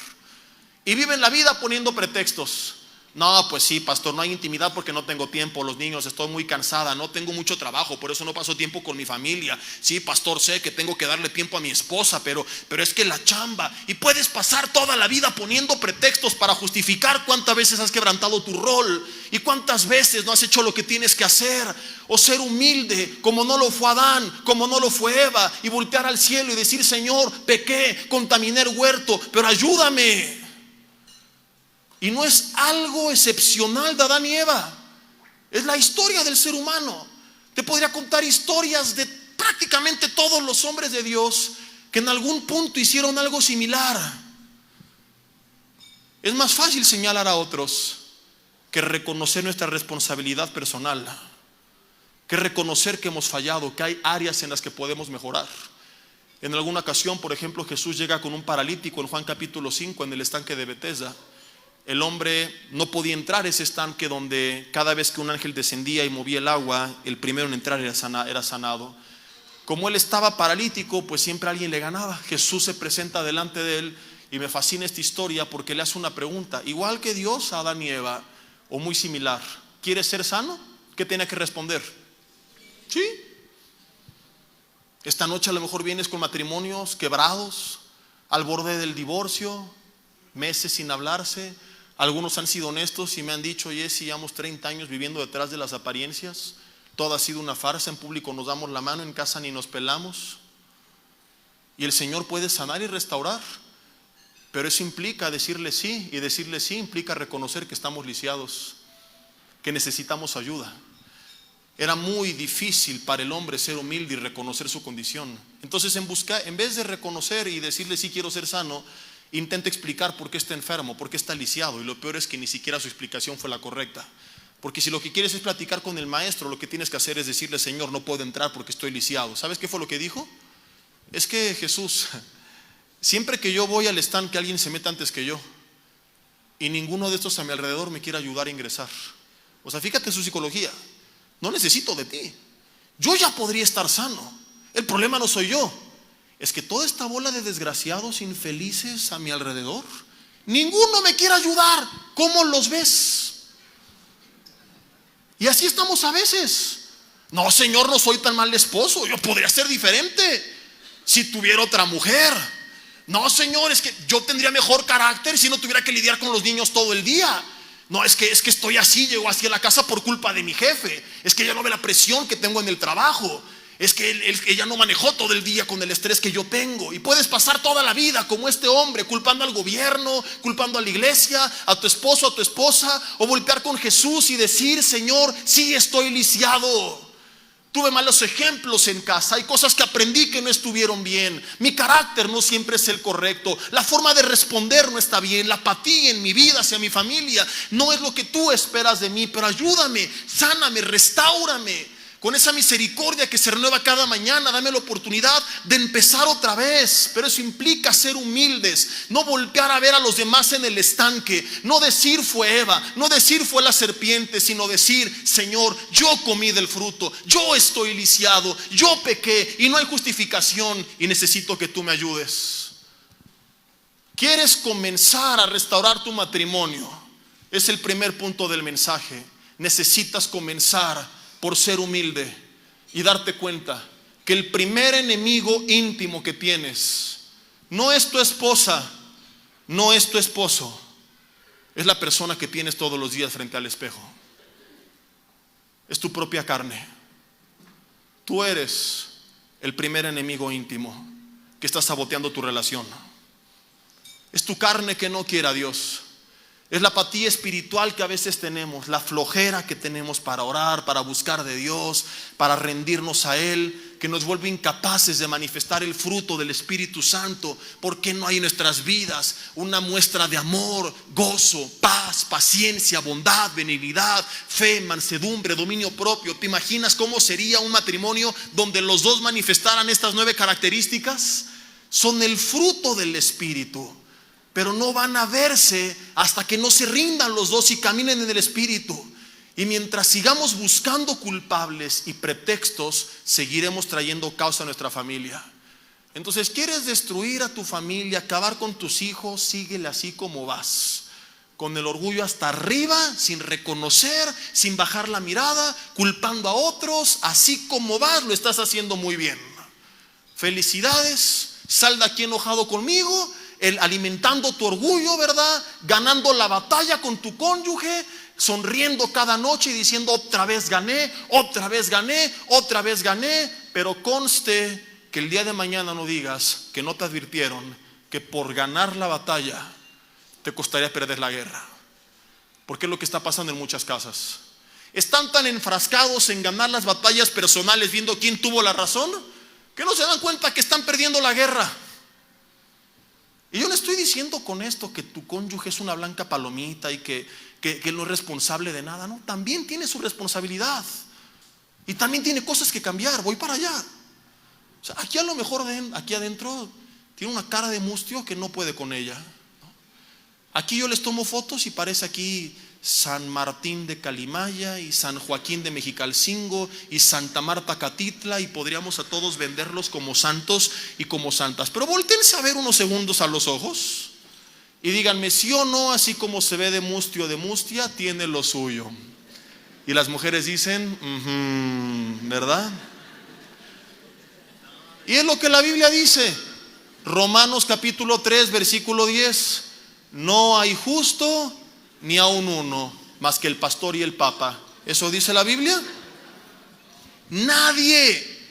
Y viven la vida poniendo pretextos. No, pues sí, pastor, no hay intimidad porque no tengo tiempo, los niños, estoy muy cansada, no tengo mucho trabajo, por eso no paso tiempo con mi familia. Sí, pastor, sé que tengo que darle tiempo a mi esposa, pero es que la chamba. Y puedes pasar toda la vida poniendo pretextos para justificar cuántas veces has quebrantado tu rol y cuántas veces no has hecho lo que tienes que hacer. O ser humilde como no lo fue Adán, como no lo fue Eva, y voltear al cielo y decir: Señor, pequé, contaminé el huerto, pero ayúdame. Y no es algo excepcional de Adán y Eva, es la historia del ser humano. Te podría contar historias de prácticamente todos los hombres de Dios que en algún punto hicieron algo similar. Es más fácil señalar a otros que reconocer nuestra responsabilidad personal, que reconocer que hemos fallado, que hay áreas en las que podemos mejorar. En alguna ocasión, por ejemplo, Jesús llega con un paralítico en Juan capítulo 5 en el estanque de Betesda. El hombre no podía entrar a ese estanque donde cada vez que un ángel descendía y movía el agua, el primero en entrar era sanado. Como él estaba paralítico, pues siempre alguien le ganaba. Jesús se presenta delante de él, y me fascina esta historia porque le hace una pregunta, igual que Dios a Adán y Eva, o muy similar: ¿quieres ser sano? ¿Qué tiene que responder? Sí. Esta noche a lo mejor vienes con matrimonios quebrados, al borde del divorcio, meses sin hablarse. Algunos han sido honestos y me han dicho: Jesse, llevamos 30 años viviendo detrás de las apariencias, todo ha sido una farsa, en público nos damos la mano, en casa ni nos pelamos. Y el Señor puede sanar y restaurar, pero eso implica decirle sí, y decirle sí implica reconocer que estamos lisiados, que necesitamos ayuda. Era muy difícil para el hombre ser humilde y reconocer su condición. Entonces en vez de reconocer y decirle: sí, quiero ser sano, intenta explicar por qué está enfermo, por qué está lisiado. Y lo peor es que ni siquiera su explicación fue la correcta. Porque si lo que quieres es platicar con el maestro, lo que tienes que hacer es decirle: Señor, no puedo entrar porque estoy lisiado. ¿Sabes qué fue lo que dijo? Es que Jesús, siempre que yo voy al estanque, alguien se mete antes que yo, y ninguno de estos a mi alrededor me quiere ayudar a ingresar. O sea, fíjate su psicología: no necesito de ti, yo ya podría estar sano. El problema no soy yo, es que toda esta bola de desgraciados infelices a mi alrededor, ninguno me quiere ayudar. ¿Cómo los ves? Y así estamos a veces. No, Señor, no soy tan mal esposo, yo podría ser diferente si tuviera otra mujer. No, Señor, es que yo tendría mejor carácter si no tuviera que lidiar con los niños todo el día. No, es que estoy así, llego así a la casa por culpa de mi jefe. Es que ella no ve la presión que tengo en el trabajo. Es que ella no manejó todo el día con el estrés que yo tengo. Y puedes pasar toda la vida como este hombre, culpando al gobierno, culpando a la iglesia, a tu esposo, a tu esposa, o voltear con Jesús y decir: Señor, sí estoy lisiado. Tuve malos ejemplos en casa, hay cosas que aprendí que no estuvieron bien, mi carácter no siempre es el correcto, la forma de responder no está bien, la apatía en mi vida hacia mi familia no es lo que tú esperas de mí, pero ayúdame, sáname, restáurame. Con esa misericordia que se renueva cada mañana, dame la oportunidad de empezar otra vez. Pero eso implica ser humildes, no voltear a ver a los demás en el estanque, no decir fue Eva, no decir fue la serpiente, sino decir: Señor, yo comí del fruto, yo estoy lisiado, yo pequé y no hay justificación y necesito que tú me ayudes. ¿Quieres comenzar a restaurar tu matrimonio? Es el primer punto del mensaje. Necesitas comenzar por ser humilde y darte cuenta que el primer enemigo íntimo que tienes no es tu esposa, no es tu esposo, es la persona que tienes todos los días frente al espejo. Es tu propia carne. Tú eres el primer enemigo íntimo que está saboteando tu relación. Es tu carne que no quiere a Dios. Es la apatía espiritual que a veces tenemos, la flojera que tenemos para orar, para buscar de Dios, para rendirnos a Él, que nos vuelve incapaces de manifestar el fruto del Espíritu Santo, porque no hay en nuestras vidas una muestra de amor, gozo, paz, paciencia, bondad, benignidad, fe, mansedumbre, dominio propio. ¿Te imaginas cómo sería un matrimonio donde los dos manifestaran estas 9 características? Son el fruto del Espíritu, pero no van a verse hasta que no se rindan los dos y caminen en el Espíritu. Y mientras sigamos buscando culpables y pretextos, seguiremos trayendo caos a nuestra familia. Entonces, ¿quieres destruir a tu familia, acabar con tus hijos? Síguele así como vas, con el orgullo hasta arriba, sin reconocer, sin bajar la mirada, culpando a otros. Así como vas, lo estás haciendo muy bien. Felicidades, sal de aquí enojado conmigo, alimentando tu orgullo, ¿verdad? Ganando la batalla con tu cónyuge, sonriendo cada noche y diciendo otra vez gané, otra vez gané, otra vez gané. Pero conste que el día de mañana no digas que no te advirtieron que por ganar la batalla te costaría perder la guerra, porque es lo que está pasando en muchas casas. Están tan enfrascados en ganar las batallas personales, viendo quién tuvo la razón, que no se dan cuenta que están perdiendo la guerra. Y yo le estoy diciendo con esto que tu cónyuge es una blanca palomita y que no es responsable de nada. No, también tiene su responsabilidad y también tiene cosas que cambiar. Voy para allá. O sea, aquí a lo mejor aquí adentro tiene una cara de mustio que no puede con ella. Aquí yo les tomo fotos y parece aquí San Martín de Calimaya y San Joaquín de Mexicalcingo y Santa Marta Catitla, y podríamos a todos venderlos como santos y como santas. Pero voltéense a ver unos segundos a los ojos y díganme sí o no, así como se ve de mustio de mustia, tiene lo suyo. Y las mujeres dicen, ¿verdad? Y es lo que la Biblia dice. Romanos capítulo 3 versículo 10: no hay justo ni aun uno, más que el pastor y el papa. ¿Eso dice la Biblia? Nadie.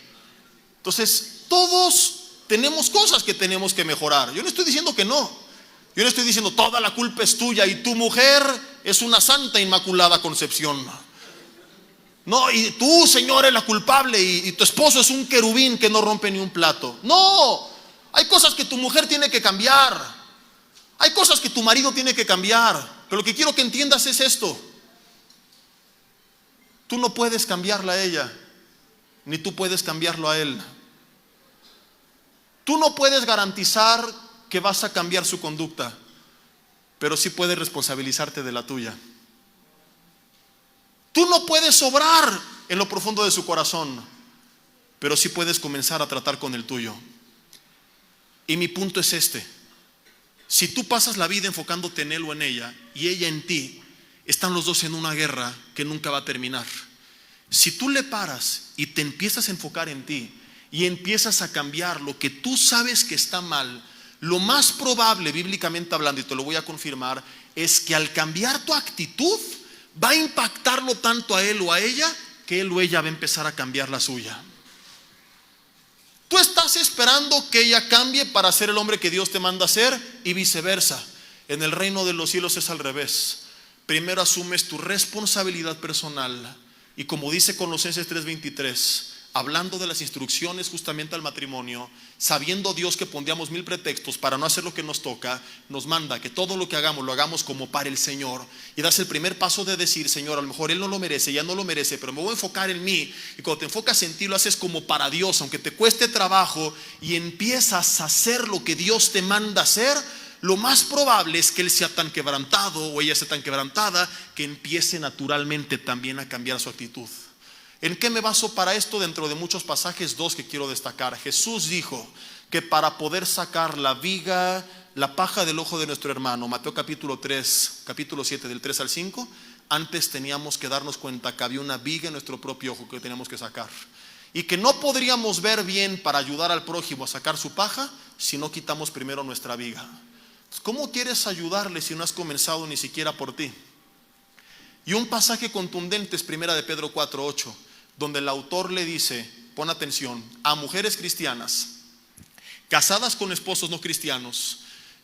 Entonces, todos tenemos cosas que tenemos que mejorar. Yo no estoy diciendo que no. Yo no estoy diciendo toda la culpa es tuya y tu mujer es una santa inmaculada concepción. No, y tú, Señor, eres la culpable y tu esposo es un querubín que no rompe ni un plato. No, hay cosas que tu mujer tiene que cambiar. Hay cosas que tu marido tiene que cambiar. Pero lo que quiero que entiendas es esto: tú no puedes cambiarla a ella, ni tú puedes cambiarlo a él. Tú no puedes garantizar que vas a cambiar su conducta, pero sí puedes responsabilizarte de la tuya. Tú no puedes obrar en lo profundo de su corazón, pero sí puedes comenzar a tratar con el tuyo. Y mi punto es este: si tú pasas la vida enfocándote en él o en ella y ella en ti, están los dos en una guerra que nunca va a terminar. Si tú le paras y te empiezas a enfocar en ti y empiezas a cambiar lo que tú sabes que está mal, lo más probable, bíblicamente hablando, y te lo voy a confirmar, es que al cambiar tu actitud va a impactarlo tanto a él o a ella que él o ella va a empezar a cambiar la suya. Tú estás esperando que ella cambie para ser el hombre que Dios te manda a ser, y viceversa. En el reino de los cielos es al revés. Primero asumes tu responsabilidad personal, y como dice Colosenses 3:23, hablando de las instrucciones justamente al matrimonio, sabiendo Dios que pondríamos 1000 pretextos para no hacer lo que nos toca, nos manda que todo lo que hagamos lo hagamos como para el Señor, y das el primer paso de decir: Señor, a lo mejor él no lo merece, ya no lo merece, pero me voy a enfocar en mí. Y cuando te enfocas en ti, lo haces como para Dios, aunque te cueste trabajo, y empiezas a hacer lo que Dios te manda hacer. Lo más probable es que él sea tan quebrantado o ella sea tan quebrantada que empiece naturalmente también a cambiar su actitud. ¿En qué me baso para esto? Dentro de muchos pasajes, 2 que quiero destacar. Jesús dijo que para poder sacar la viga, la paja del ojo de nuestro hermano, Mateo capítulo 7 del 3 al 5, antes teníamos que darnos cuenta que había una viga en nuestro propio ojo que teníamos que sacar. y que no podríamos ver bien para ayudar al prójimo a sacar su paja si no quitamos primero nuestra viga. ¿Cómo quieres ayudarle si no has comenzado ni siquiera por ti? Y un pasaje contundente es 1 de Pedro 4:8, donde el autor le dice, pon atención, a mujeres cristianas casadas con esposos no cristianos,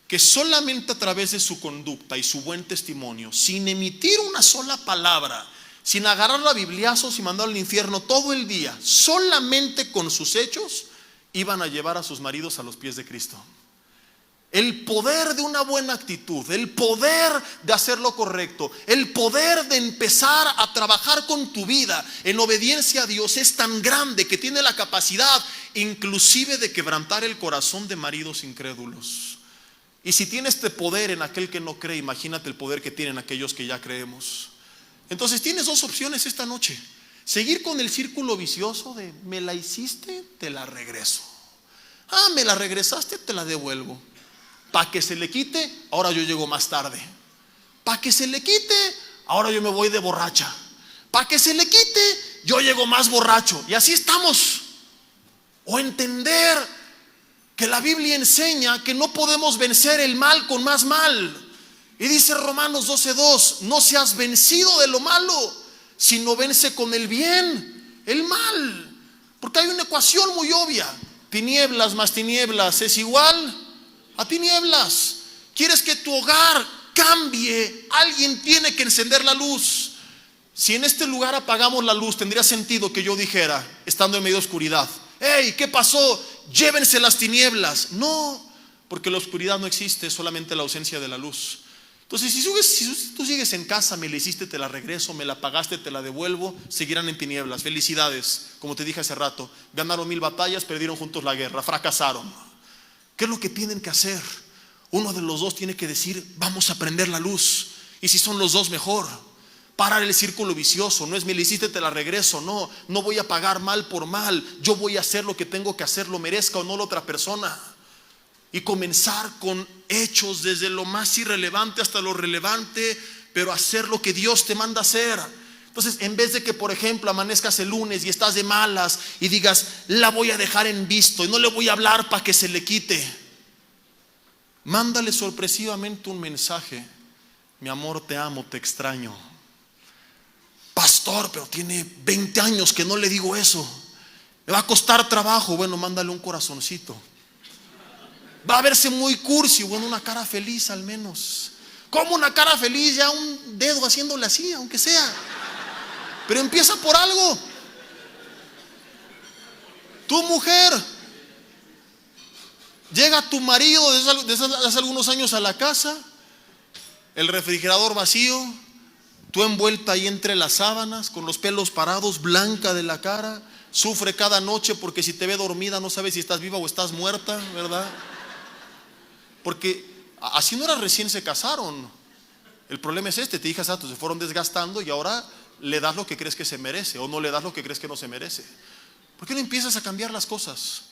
que solamente a través de su conducta y su buen testimonio, sin emitir una sola palabra, sin agarrar a bibliazos y mandarlo al infierno todo el día, solamente con sus hechos, iban a llevar a sus maridos a los pies de Cristo. El poder de una buena actitud, el poder de hacer lo correcto, el poder de empezar a trabajar con tu vida en obediencia a Dios es tan grande que tiene la capacidad inclusive de quebrantar el corazón de maridos incrédulos. Y si tiene este poder en aquel que no cree, imagínate el poder que tienen aquellos que ya creemos. Entonces tienes dos opciones esta noche: seguir con el círculo vicioso de me la hiciste, te la regreso. Me la regresaste, te la devuelvo. Para que se le quite, ahora yo llego más tarde. Para que se le quite, ahora yo me voy de borracha. Para que se le quite, yo llego más borracho. Y así estamos. O entender que la Biblia enseña que no podemos vencer el mal con más mal. Y dice Romanos 12:2, no seas vencido de lo malo, sino vence con el bien el mal. Porque hay una ecuación muy obvia: tinieblas más tinieblas es igual a tinieblas. ¿Quieres que tu hogar cambie? Alguien tiene que encender la luz. Si en este lugar apagamos la luz, tendría sentido que yo dijera, estando en medio de oscuridad: hey, ¿qué pasó? Llévense las tinieblas. No, porque la oscuridad no existe, es solamente la ausencia de la luz. Entonces, si tú sigues en casa, me la hiciste, te la regreso, me la pagaste, te la devuelvo, seguirán en tinieblas. Felicidades, como te dije hace rato, ganaron 1000 batallas, perdieron juntos la guerra, fracasaron. ¿Qué es lo que tienen que hacer? Uno de los dos tiene que decir, vamos a prender la luz. Y si son los dos, mejor. Parar el círculo vicioso. No es me la hiciste, te la regreso. No voy a pagar mal por mal. Yo voy a hacer lo que tengo que hacer, lo merezca o no la otra persona. Y comenzar con hechos desde lo más irrelevante hasta lo relevante, pero hacer lo que Dios te manda hacer. Entonces, en vez de que, por ejemplo, amanezcas el lunes y estás de malas y digas, la voy a dejar en visto y no le voy a hablar para que se le quite, mándale sorpresivamente un mensaje: mi amor, te amo, te extraño. Pastor, pero tiene 20 años que no le digo eso, me va a costar trabajo. Bueno, mándale un corazoncito. Va a verse muy cursi. Bueno, una cara feliz al menos. ¿Cómo una cara feliz? Ya un dedo haciéndole así, aunque sea. Pero empieza por algo. Tu mujer, llega tu marido desde hace algunos años a la casa, el refrigerador vacío, tú envuelta ahí entre las sábanas, con los pelos parados, blanca de la cara, sufre cada noche porque si te ve dormida no sabe si estás viva o estás muerta, ¿verdad? Porque así no era recién se casaron. El problema es te dije hace rato, se fueron desgastando y ahora le das lo que crees que se merece o no le das lo que crees que no se merece. ¿Por qué no empiezas a cambiar las cosas?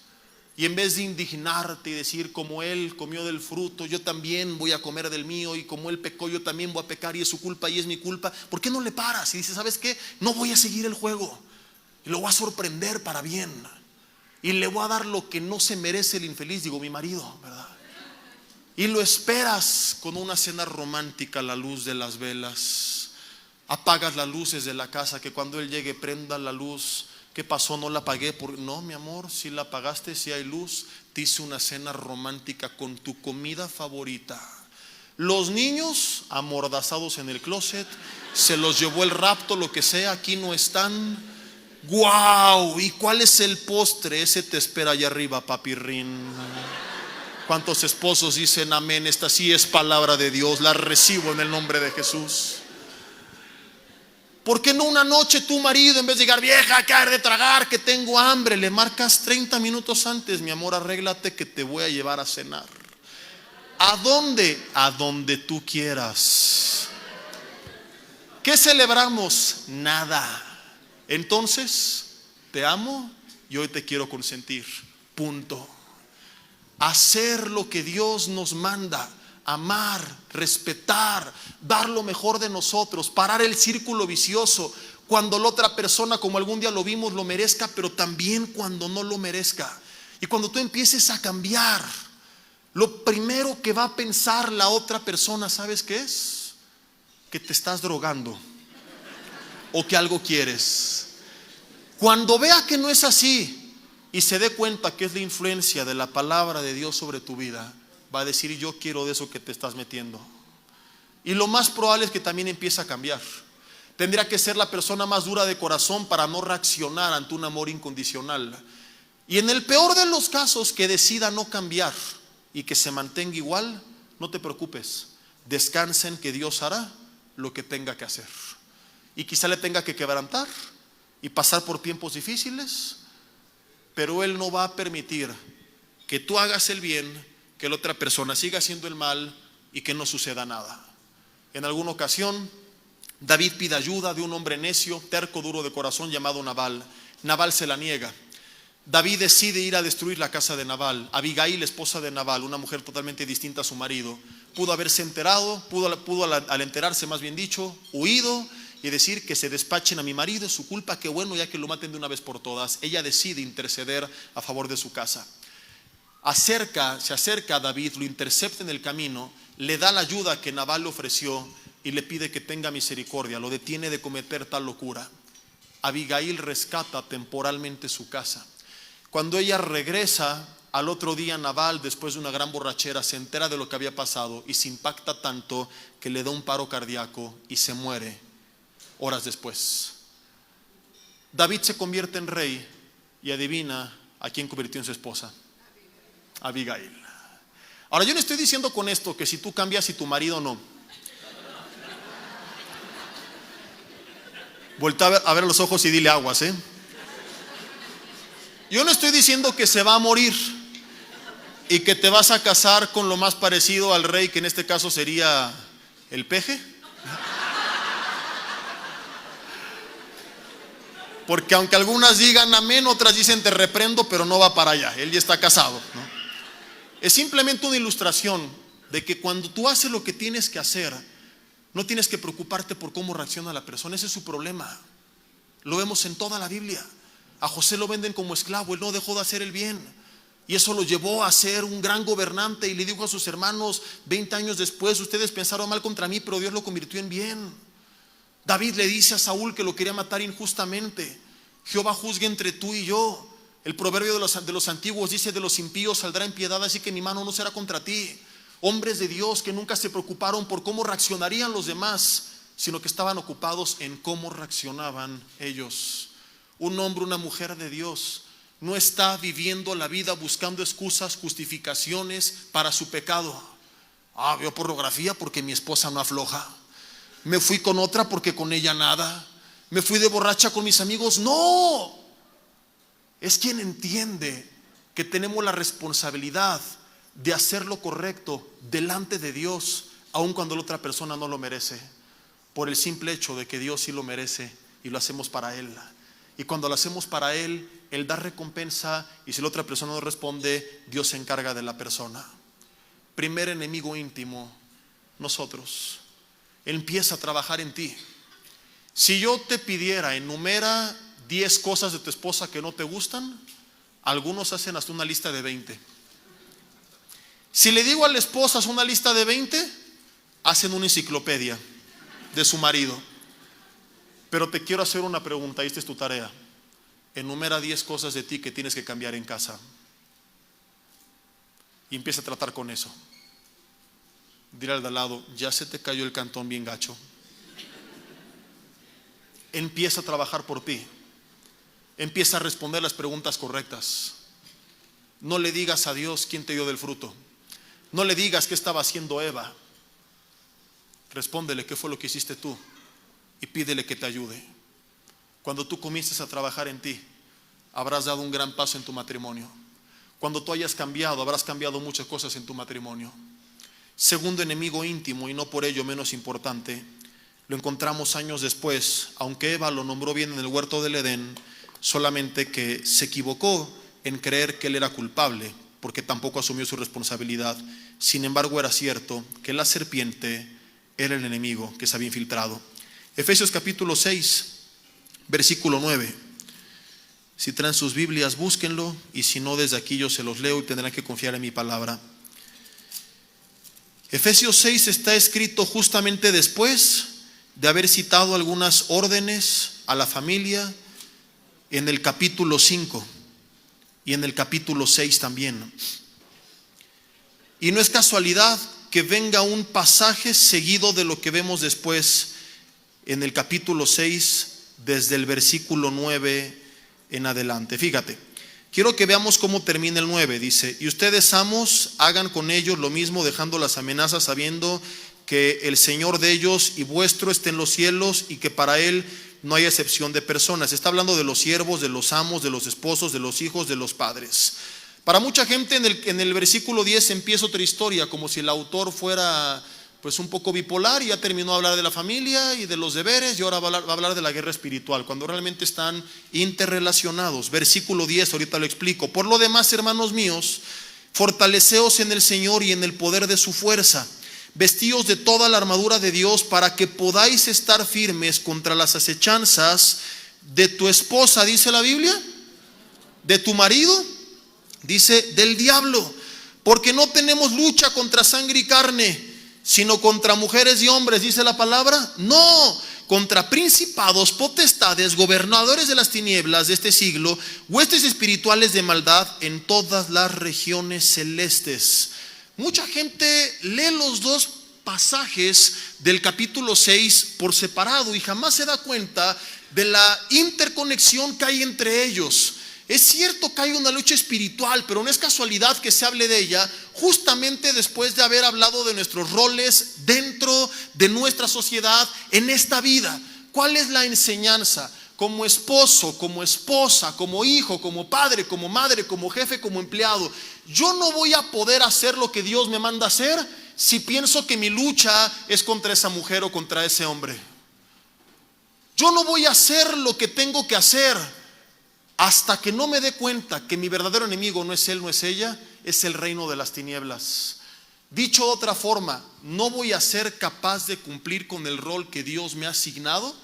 Y en vez de indignarte y decir, como él comió del fruto, yo también voy a comer del mío, y como él pecó, yo también voy a pecar, y es su culpa y es mi culpa, ¿por qué no le paras y dices, ¿sabes qué? No voy a seguir el juego y lo voy a sorprender para bien y le voy a dar lo que no se merece el infeliz, digo, mi marido, ¿verdad? Y lo esperas con una cena romántica a la luz de las velas. Apagas las luces de la casa, que cuando él llegue prenda la luz. ¿Qué pasó? No la apagué. No, mi amor, si la apagaste, si hay luz. Te hice una cena romántica con tu comida favorita. Los niños amordazados en el closet, se los llevó el rapto, lo que sea, aquí no están. ¡Guau! ¿Y cuál es el postre? Ese te espera allá arriba, papirrín. ¿Cuántos esposos dicen amén? Esta sí es palabra de Dios, la recibo en el nombre de Jesús. ¿Por qué no una noche tu marido, en vez de llegar, vieja, caer de tragar, que tengo hambre, le marcas 30 minutos antes, mi amor, arréglate que te voy a llevar a cenar? ¿A dónde? A donde tú quieras. ¿Qué celebramos? Nada. Entonces, te amo y hoy te quiero consentir. Punto. Hacer lo que Dios nos manda. Amar, respetar, dar lo mejor de nosotros, parar el círculo vicioso. cuando la otra persona, como algún día lo vimos, lo merezca, pero también cuando no lo merezca. Y cuando tú empieces a cambiar, lo primero que va a pensar la otra persona, ¿sabes qué es? Que te estás drogando o que algo quieres. Cuando vea que no es así y se dé cuenta que es la influencia de la palabra de Dios sobre tu vida, va a decir: yo quiero de eso que te estás metiendo. Y lo más probable es que también empiece a cambiar. Tendría que ser la persona más dura de corazón para no reaccionar ante un amor incondicional. Y en el peor de los casos, que decida no cambiar y que se mantenga igual, no te preocupes, descansa en que Dios hará lo que tenga que hacer. Y quizá le tenga que quebrantar y pasar por tiempos difíciles, pero Él no va a permitir que tú hagas el bien, que la otra persona siga haciendo el mal y que no suceda nada. En alguna ocasión, David pide ayuda de un hombre necio, terco, duro de corazón, llamado Nabal. Nabal se la niega. David decide ir a destruir la casa de Nabal. Abigail, esposa de Nabal, una mujer totalmente distinta a su marido, pudo haberse enterado, pudo al enterarse, más bien dicho, huido y decir: que se despachen a mi marido, es su culpa, qué bueno, ya que lo maten de una vez por todas. Ella decide interceder a favor de su casa. Se acerca a David, lo intercepta en el camino, le da la ayuda que Nabal le ofreció y le pide que tenga misericordia, lo detiene de cometer tal locura. Abigail rescata temporalmente su casa. Cuando ella regresa al otro día, Nabal, después de una gran borrachera, se entera de lo que había pasado y se impacta tanto que le da un paro cardíaco y se muere horas después. David se convierte en rey y adivina a quién convirtió en su esposa: Abigail. Ahora, yo no estoy diciendo con esto que si tú cambias y tu marido no. Voltea a ver los ojos y dile aguas, ¿eh? Yo no estoy diciendo que se va a morir y que te vas a casar con lo más parecido al rey, que en este caso sería el peje. Porque aunque algunas digan amén, otras dicen te reprendo, pero no va para allá. Él ya está casado, ¿no? Es simplemente una ilustración de que cuando tú haces lo que tienes que hacer, no tienes que preocuparte por cómo reacciona la persona. Ese es su problema. Lo vemos en toda la Biblia. A José lo venden como esclavo, él no dejó de hacer el bien, y eso lo llevó a ser un gran gobernante. Y le dijo a sus hermanos 20 años después: ustedes pensaron mal contra mí, pero Dios lo convirtió en bien. David le dice a Saúl que lo quería matar injustamente: Jehová juzgue entre tú y yo. El proverbio de los antiguos dice: de los impíos saldrá impiedad, así que mi mano no será contra ti. Hombres de Dios que nunca se preocuparon por cómo reaccionarían los demás, sino que estaban ocupados en cómo reaccionaban ellos. Un hombre, una mujer de Dios no está viviendo la vida buscando excusas, justificaciones para su pecado. Veo pornografía porque mi esposa no afloja. Me fui con otra porque con ella nada. Me fui de borracha con mis amigos. No, es quien entiende que tenemos la responsabilidad de hacer lo correcto delante de Dios, aun cuando la otra persona no lo merece, por el simple hecho de que Dios sí lo merece y lo hacemos para Él. Y cuando lo hacemos para Él, Él da recompensa, y si la otra persona no responde, Dios se encarga de la persona. Primer enemigo íntimo, nosotros. Él empieza a trabajar en ti. Si yo te pidiera, enumera 10 cosas de tu esposa que no te gustan, algunos hacen hasta una lista de 20. Si le digo a la esposa, haz una lista de 20, hacen una enciclopedia de su marido. Pero te quiero hacer una pregunta, y esta es tu tarea. Enumera 10 cosas de ti que tienes que cambiar en casa. Y empieza a tratar con eso. Dile al de al lado: ya se te cayó el cantón bien gacho. Empieza a trabajar por ti. Empieza a responder las preguntas correctas. No le digas a Dios quién te dio del fruto. No le digas qué estaba haciendo Eva. Respóndele qué fue lo que hiciste tú y pídele que te ayude. Cuando tú comiences a trabajar en ti, habrás dado un gran paso en tu matrimonio. Cuando tú hayas cambiado, habrás cambiado muchas cosas en tu matrimonio. Segundo enemigo íntimo, y no por ello menos importante, lo encontramos años después. Aunque Eva lo nombró bien en el huerto del Edén, solamente que se equivocó en creer que él era culpable, porque tampoco asumió su responsabilidad. Sin embargo, era cierto que la serpiente era el enemigo que se había infiltrado. Efesios capítulo 6, versículo 9. Si traen sus Biblias, búsquenlo, y si no, desde aquí yo se los leo y tendrán que confiar en mi palabra. Efesios 6 está escrito justamente después de haber citado algunas órdenes a la familia en el capítulo 5 y en el capítulo 6 también. Y no es casualidad que venga un pasaje seguido de lo que vemos después en el capítulo 6, desde el versículo 9 en adelante. Fíjate, quiero que veamos cómo termina el 9. Dice: y ustedes, amos, hagan con ellos lo mismo, dejando las amenazas, sabiendo que el Señor de ellos y vuestro está en los cielos, y que para Él no hay excepción de personas. Está hablando de los siervos, de los amos, de los esposos, de los hijos, de los padres. Para mucha gente en el versículo 10 empieza otra historia, como si el autor fuera pues un poco bipolar, y ya terminó de hablar de la familia y de los deberes, y ahora va a hablar de la guerra espiritual, cuando realmente están interrelacionados. Versículo 10, ahorita lo explico. Por lo demás, hermanos míos, fortaleceos en el Señor y en el poder de su fuerza. Vestíos de toda la armadura de Dios, para que podáis estar firmes contra las acechanzas de tu esposa, dice la Biblia, de tu marido, dice, del diablo. Porque no tenemos lucha contra sangre y carne, sino contra mujeres y hombres, dice la palabra. No, contra principados, potestades, gobernadores de las tinieblas de este siglo, huestes espirituales de maldad en todas las regiones celestes. Mucha gente lee los dos pasajes del capítulo 6 por separado y jamás se da cuenta de la interconexión que hay entre ellos. Es cierto que hay una lucha espiritual, pero no es casualidad que se hable de ella justamente después de haber hablado de nuestros roles dentro de nuestra sociedad en esta vida. ¿Cuál es la enseñanza? Como esposo, como esposa, como hijo, como padre, como madre, como jefe, como empleado. Yo no voy a poder hacer lo que Dios me manda hacer si pienso que mi lucha es contra esa mujer o contra ese hombre. Yo no voy a hacer lo que tengo que hacer hasta que no me dé cuenta que mi verdadero enemigo no es él, no es ella, es el reino de las tinieblas. Dicho de otra forma, no voy a ser capaz de cumplir con el rol que Dios me ha asignado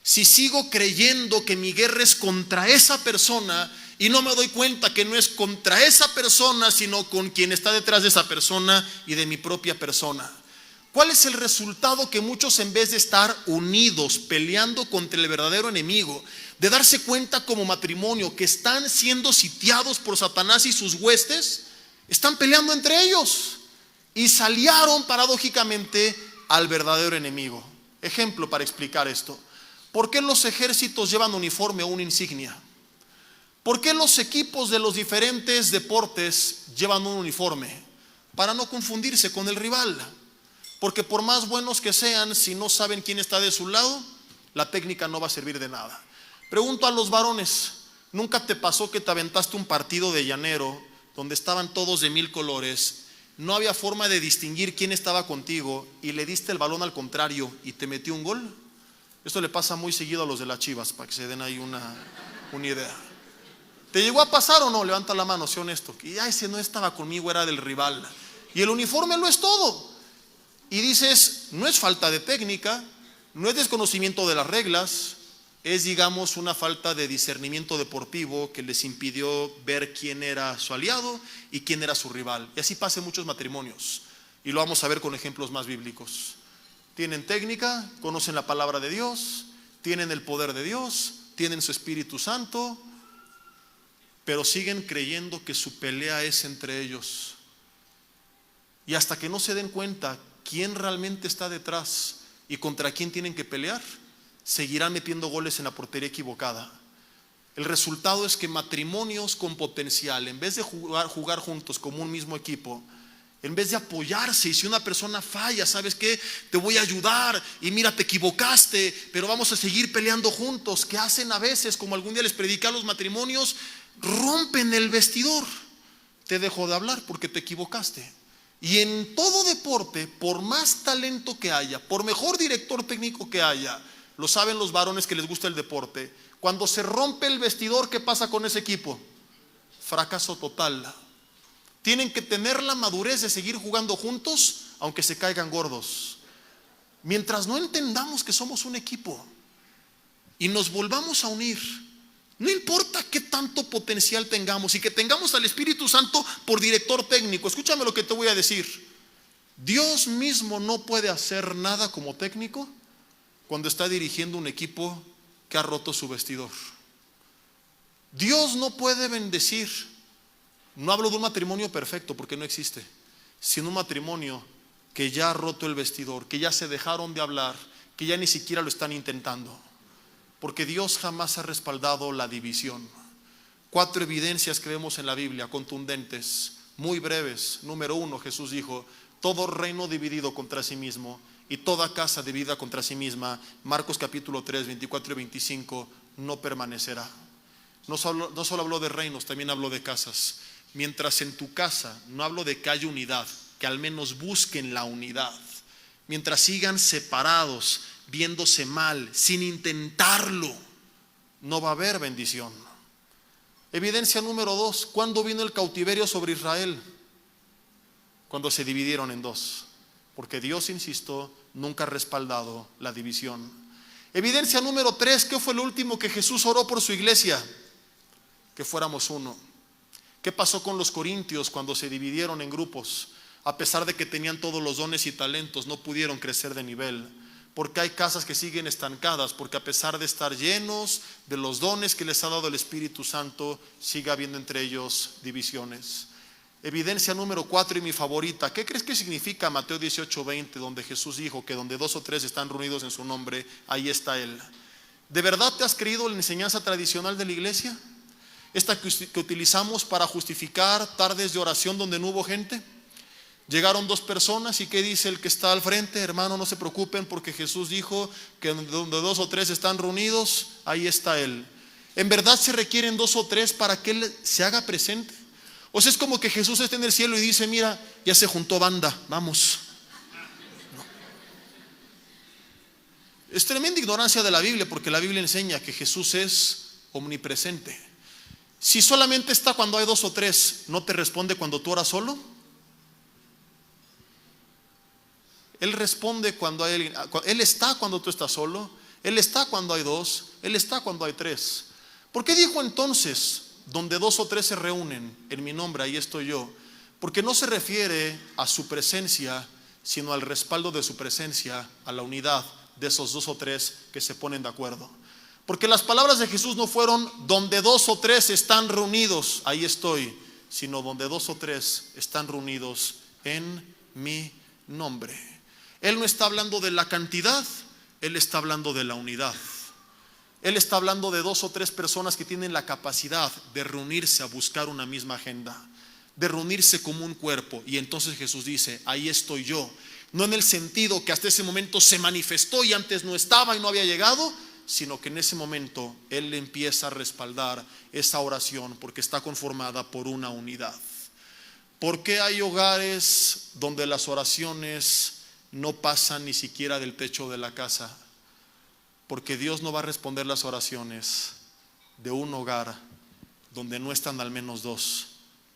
si sigo creyendo que mi guerra es contra esa persona y no me doy cuenta que no es contra esa persona, sino con quien está detrás de esa persona y de mi propia persona. ¿Cuál es el resultado? Que muchos, en vez de estar unidos peleando contra el verdadero enemigo, de darse cuenta como matrimonio que están siendo sitiados por Satanás y sus huestes, están peleando entre ellos y se aliaron paradójicamente al verdadero enemigo. Ejemplo para explicar esto: ¿por qué los ejércitos llevan uniforme o una insignia? ¿Por qué los equipos de los diferentes deportes llevan un uniforme? Para no confundirse con el rival. Porque por más buenos que sean, si no saben quién está de su lado, la técnica no va a servir de nada. Pregunto a los varones: ¿nunca te pasó que te aventaste un partido de llanero donde estaban todos de 1000 colores? No había forma de distinguir quién estaba contigo y le diste el balón al contrario y te metió un gol. Esto le pasa muy seguido a los de las Chivas, para que se den ahí una idea. ¿Te llegó a pasar o no? Levanta la mano, sé honesto. Y ese no estaba conmigo, era del rival. Y el uniforme lo es todo. Y dices, no es falta de técnica, no es desconocimiento de las reglas, es, digamos, una falta de discernimiento deportivo que les impidió ver quién era su aliado y quién era su rival. Y así pasa en muchos matrimonios, y lo vamos a ver con ejemplos más bíblicos. Tienen técnica, conocen la palabra de Dios, tienen el poder de Dios, tienen su Espíritu Santo, pero siguen creyendo que su pelea es entre ellos. Y hasta que no se den cuenta quién realmente está detrás y contra quién tienen que pelear, seguirán metiendo goles en la portería equivocada. El resultado es que matrimonios con potencial, en vez de jugar juntos como un mismo equipo, en vez de apoyarse, y si una persona falla, ¿sabes qué? Te voy a ayudar, y mira, te equivocaste, pero vamos a seguir peleando juntos. ¿Qué hacen a veces? Como algún día les prediqué a los matrimonios, rompen el vestidor. Te dejo de hablar porque te equivocaste. Y en todo deporte, por más talento que haya, por mejor director técnico que haya, lo saben los varones que les gusta el deporte, cuando se rompe el vestidor, ¿qué pasa con ese equipo? Fracaso total. Tienen que tener la madurez de seguir jugando juntos, aunque se caigan gordos. Mientras no entendamos que somos un equipo y nos volvamos a unir. No importa qué tanto potencial tengamos y que tengamos al Espíritu Santo por director técnico. Escúchame lo que te voy a decir. Dios mismo no puede hacer nada como técnico cuando está dirigiendo un equipo que ha roto su vestidor. Dios no puede bendecir. No hablo de un matrimonio perfecto porque no existe, sino un matrimonio que ya ha roto el vestidor, que ya se dejaron de hablar, que ya ni siquiera lo están intentando. Porque Dios jamás ha respaldado la división. 4 evidencias que vemos en la Biblia, contundentes, muy breves. Número 1, Jesús dijo: todo reino dividido contra sí mismo y toda casa dividida contra sí misma, Marcos capítulo 3, 24 y 25, no permanecerá. No solo habló de reinos, también habló de casas. Mientras en tu casa, no hablo de que haya unidad, que al menos busquen la unidad. Mientras sigan separados, viéndose mal, sin intentarlo, no va a haber bendición. Evidencia número 2, ¿cuándo vino el cautiverio sobre Israel? Cuando se dividieron en 2, porque Dios, insisto, nunca ha respaldado la división. Evidencia número 3, ¿qué fue lo último que Jesús oró por su iglesia? Que fuéramos uno. ¿Qué pasó con los corintios cuando se dividieron en grupos? A pesar de que tenían todos los dones y talentos, no pudieron crecer de nivel. Porque hay casas que siguen estancadas, porque a pesar de estar llenos de los dones que les ha dado el Espíritu Santo, sigue habiendo entre ellos divisiones. Evidencia número 4 y mi favorita, ¿qué crees que significa Mateo 18:20, donde Jesús dijo que donde 2 o 3 están reunidos en su nombre, ahí está Él? ¿De verdad te has creído la enseñanza tradicional de la iglesia? Esta que utilizamos para justificar tardes de oración donde no hubo gente. Llegaron 2 personas y ¿qué dice el que está al frente? Hermano, no se preocupen porque Jesús dijo que donde 2 o 3 están reunidos, ahí está Él. ¿En verdad se requieren 2 o 3 para que Él se haga presente? O sea, es como que Jesús está en el cielo y dice: mira, ya se juntó banda, vamos. No. Es tremenda ignorancia de la Biblia, porque la Biblia enseña que Jesús es omnipresente. Si solamente está cuando hay 2 o 3, ¿no te responde cuando tú oras solo? Él responde cuando hay alguien. Él está cuando tú estás solo, Él está cuando hay 2, Él está cuando hay 3. ¿Por qué dijo entonces: donde 2 o 3 se reúnen en mi nombre, ahí estoy yo? Porque no se refiere a su presencia, sino al respaldo de su presencia, a la unidad de esos 2 o 3 que se ponen de acuerdo. Porque las palabras de Jesús no fueron: donde 2 o 3 están reunidos, ahí estoy, sino donde 2 o 3 están reunidos en mi nombre. Él no está hablando de la cantidad, Él está hablando de la unidad. Él está hablando de 2 o 3 personas que tienen la capacidad de reunirse a buscar una misma agenda, de reunirse como un cuerpo. Y entonces Jesús dice: ahí estoy yo. No en el sentido que hasta ese momento se manifestó y antes no estaba y no había llegado, sino que en ese momento Él empieza a respaldar esa oración, porque está conformada por una unidad. ¿Por qué hay hogares donde las oraciones no pasan ni siquiera del techo de la casa? Porque Dios no va a responder las oraciones de un hogar donde no están al menos 2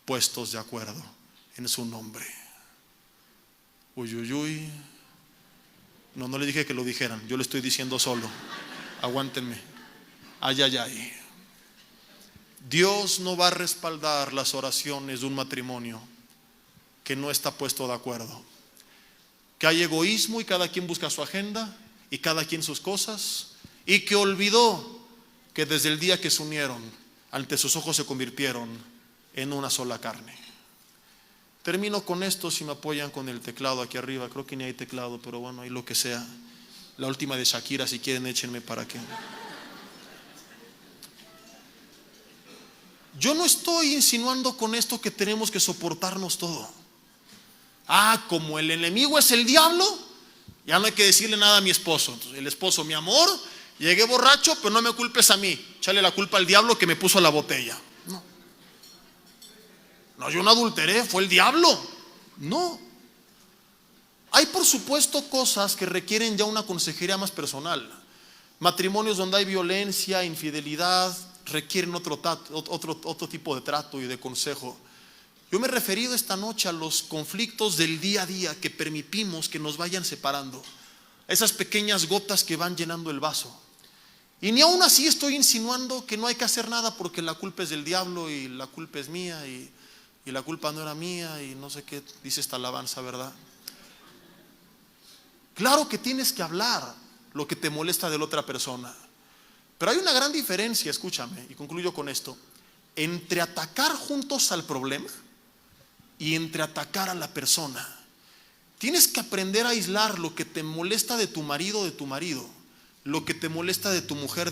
puestos de acuerdo en su nombre. Uy, uy, uy. No le dije que lo dijeran, yo lo estoy diciendo solo. Aguántenme. Ay, ay, ay. Dios no va a respaldar las oraciones de un matrimonio que no está puesto de acuerdo. Que hay egoísmo y cada quien busca su agenda y cada quien sus cosas, y que olvidó que desde el día que se unieron, ante sus ojos se convirtieron en una sola carne. Termino con esto, si me apoyan con el teclado aquí arriba. Creo que ni hay teclado, pero bueno, ahí lo que sea. La última de Shakira, si quieren échenme para que. Yo no estoy insinuando con esto que tenemos que soportarnos todo. Como el enemigo es el diablo, ya no hay que decirle nada a mi esposo. Entonces, el esposo: mi amor, llegué borracho, pero no me culpes a mí, échale la culpa al diablo que me puso la botella. No, yo no adulteré, fue el diablo. No. Hay por supuesto cosas que requieren ya una consejería más personal. Matrimonios donde hay violencia, infidelidad, requieren otro tipo de trato y de consejo. Yo me he referido esta noche a los conflictos del día a día que permitimos que nos vayan separando, esas pequeñas gotas que van llenando el vaso. Y ni aún así estoy insinuando que no hay que hacer nada porque la culpa es del diablo y la culpa es mía y la culpa no era mía y no sé qué dice esta alabanza, ¿verdad? Claro que tienes que hablar lo que te molesta de la otra persona, pero hay una gran diferencia, escúchame, y concluyo con esto, entre atacar juntos al problema y entre atacar a la persona. Tienes que aprender a aislar lo que te molesta de tu marido, lo que te molesta de tu mujer,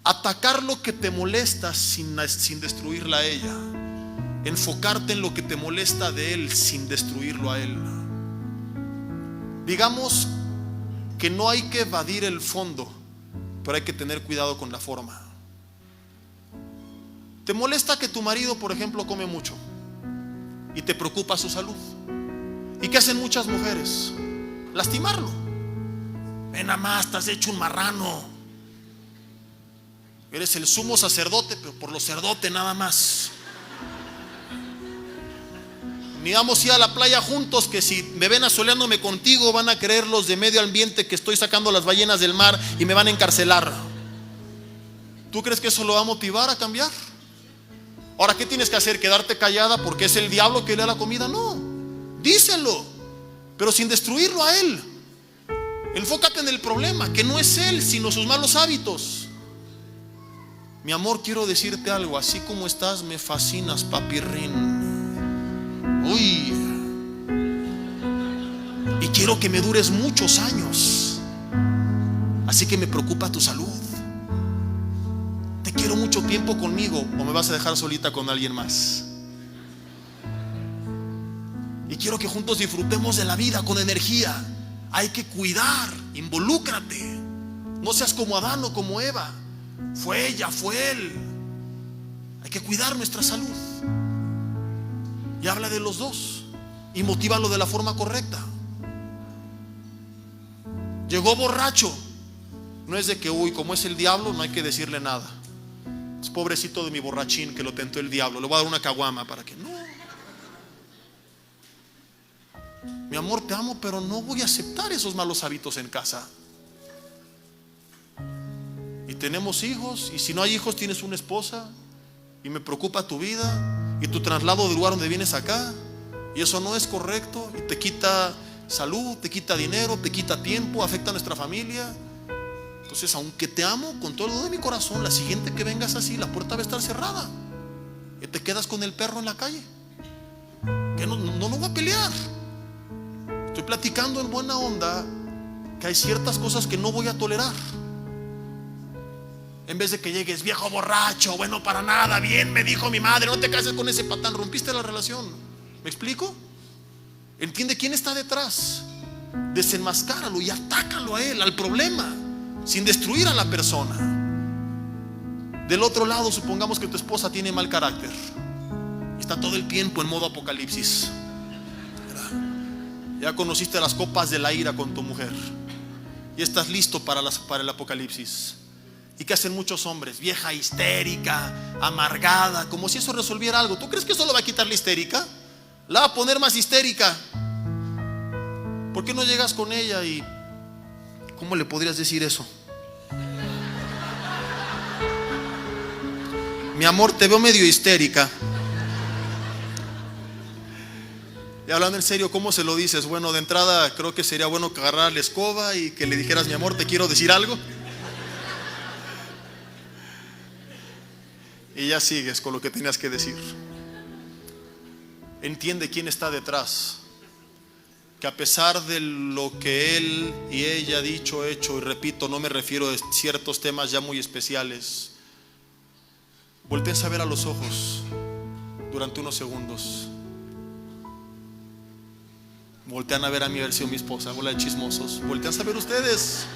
atacar lo que te molesta sin destruirla a ella, enfocarte en lo que te molesta de él sin destruirlo a él. Digamos que no hay que evadir el fondo, pero hay que tener cuidado con la forma. ¿Te molesta que tu marido, por ejemplo, come mucho y te preocupa su salud? ¿Y qué hacen muchas mujeres? Lastimarlo. Ven nada más, estás hecho un marrano. Eres el sumo sacerdote, pero por lo sacerdote nada más. Ni vamos a ir a la playa juntos, que si me ven asoleándome contigo van a creer los de medio ambiente que estoy sacando las ballenas del mar y me van a encarcelar. ¿Tú crees que eso lo va a motivar a cambiar? Ahora, ¿qué tienes que hacer? ¿Quedarte callada porque es el diablo que le da la comida? No, díselo, pero sin destruirlo a él. Enfócate en el problema, que no es él, sino sus malos hábitos. Mi amor, quiero decirte algo, así como estás me fascinas, papirrín. Uy, y quiero que me dures muchos años, así que me preocupa tu salud. Te quiero mucho tiempo conmigo, o me vas a dejar solita con alguien más. Y quiero que juntos disfrutemos de la vida con energía. Hay que cuidar, involúcrate. No seas como Adán o como Eva. Fue ella, fue él. Hay que cuidar nuestra salud. Y habla de los dos y motívalo de la forma correcta. Llegó borracho, no es de que uy, como es el diablo no hay que decirle nada. Es pobrecito de mi borrachín que lo tentó el diablo, le voy a dar una caguama para que no. Mi amor, te amo, pero no voy a aceptar esos malos hábitos en casa. Y tenemos hijos, y si no hay hijos tienes una esposa, y me preocupa tu vida y tu traslado del lugar donde vienes acá, y eso no es correcto y te quita salud, te quita dinero, te quita tiempo, afecta a nuestra familia. Entonces, aunque te amo con todo de mi corazón, la siguiente que vengas así, la puerta va a estar cerrada y te quedas con el perro en la calle. Que no voy a pelear. Estoy platicando en buena onda que hay ciertas cosas que no voy a tolerar. En vez de que llegues, viejo borracho, bueno para nada, bien me dijo mi madre, no te cases con ese patán, rompiste la relación. ¿Me explico? Entiende quién está detrás, desenmascáralo y atácalo a él, al problema, sin destruir a la persona. Del otro lado, supongamos que tu esposa tiene mal carácter, está todo el tiempo en modo apocalipsis. Ya conociste las copas de la ira con tu mujer y estás listo para el apocalipsis. ¿Y qué hacen muchos hombres? Vieja histérica, amargada, como si eso resolviera algo. ¿Tú crees que eso lo va a quitar la histérica? La va a poner más histérica. ¿Por qué no llegas con ella y cómo le podrías decir eso? Mi amor, te veo medio histérica. Y hablando en serio, ¿cómo se lo dices? Bueno, de entrada creo que sería bueno que agarrar la escoba y que le dijeras, mi amor, te quiero decir algo. Y ya sigues con lo que tenías que decir. Entiende quién está detrás. Que a pesar de lo que él y ella ha dicho, hecho, y repito, no me refiero a ciertos temas ya muy especiales, volteen a ver a los ojos durante unos segundos. Voltean a ver a mi versión, mi esposa, bola de chismosos. Voltean a ver ustedes.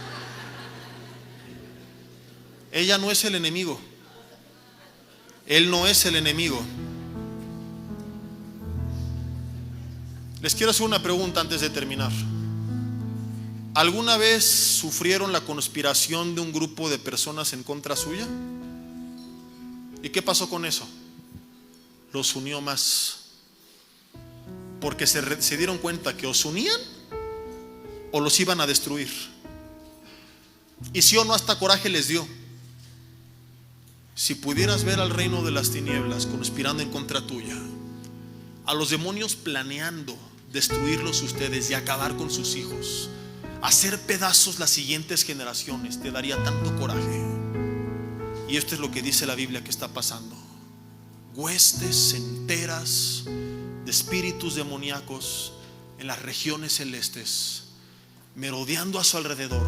Ella no es el enemigo. Él no es el enemigo. Les quiero hacer una pregunta antes de terminar. ¿Alguna vez sufrieron la conspiración de un grupo de personas en contra suya? ¿Y qué pasó con eso? Los unió más. Porque se dieron cuenta que os unían o los iban a destruir. Y si o no, hasta coraje les dio. Si pudieras ver al reino de las tinieblas conspirando en contra tuya, a los demonios planeando destruirlos ustedes y acabar con sus hijos, hacer pedazos las siguientes generaciones, te daría tanto coraje. Y esto es lo que dice la Biblia que está pasando. Huestes enteras de espíritus demoníacos en las regiones celestes, merodeando a su alrededor,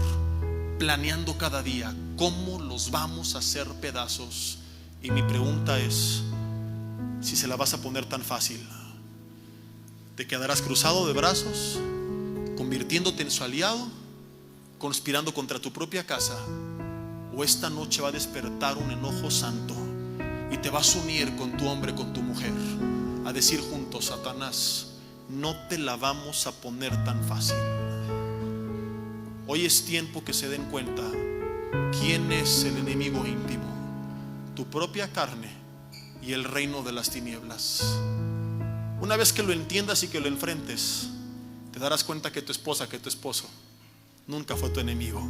planeando cada día cómo los vamos a hacer pedazos. Y mi pregunta es, si se la vas a poner tan fácil, ¿te quedarás cruzado de brazos, convirtiéndote en su aliado, conspirando contra tu propia casa? ¿O esta noche va a despertar un enojo santo y te vas a unir con tu hombre, con tu mujer, a decir juntos: Satanás, no te la vamos a poner tan fácil? Hoy es tiempo que se den cuenta quién es el enemigo íntimo: tu propia carne y el reino de las tinieblas. Una vez que lo entiendas y que lo enfrentes, te darás cuenta que tu esposa, que tu esposo nunca fue tu enemigo,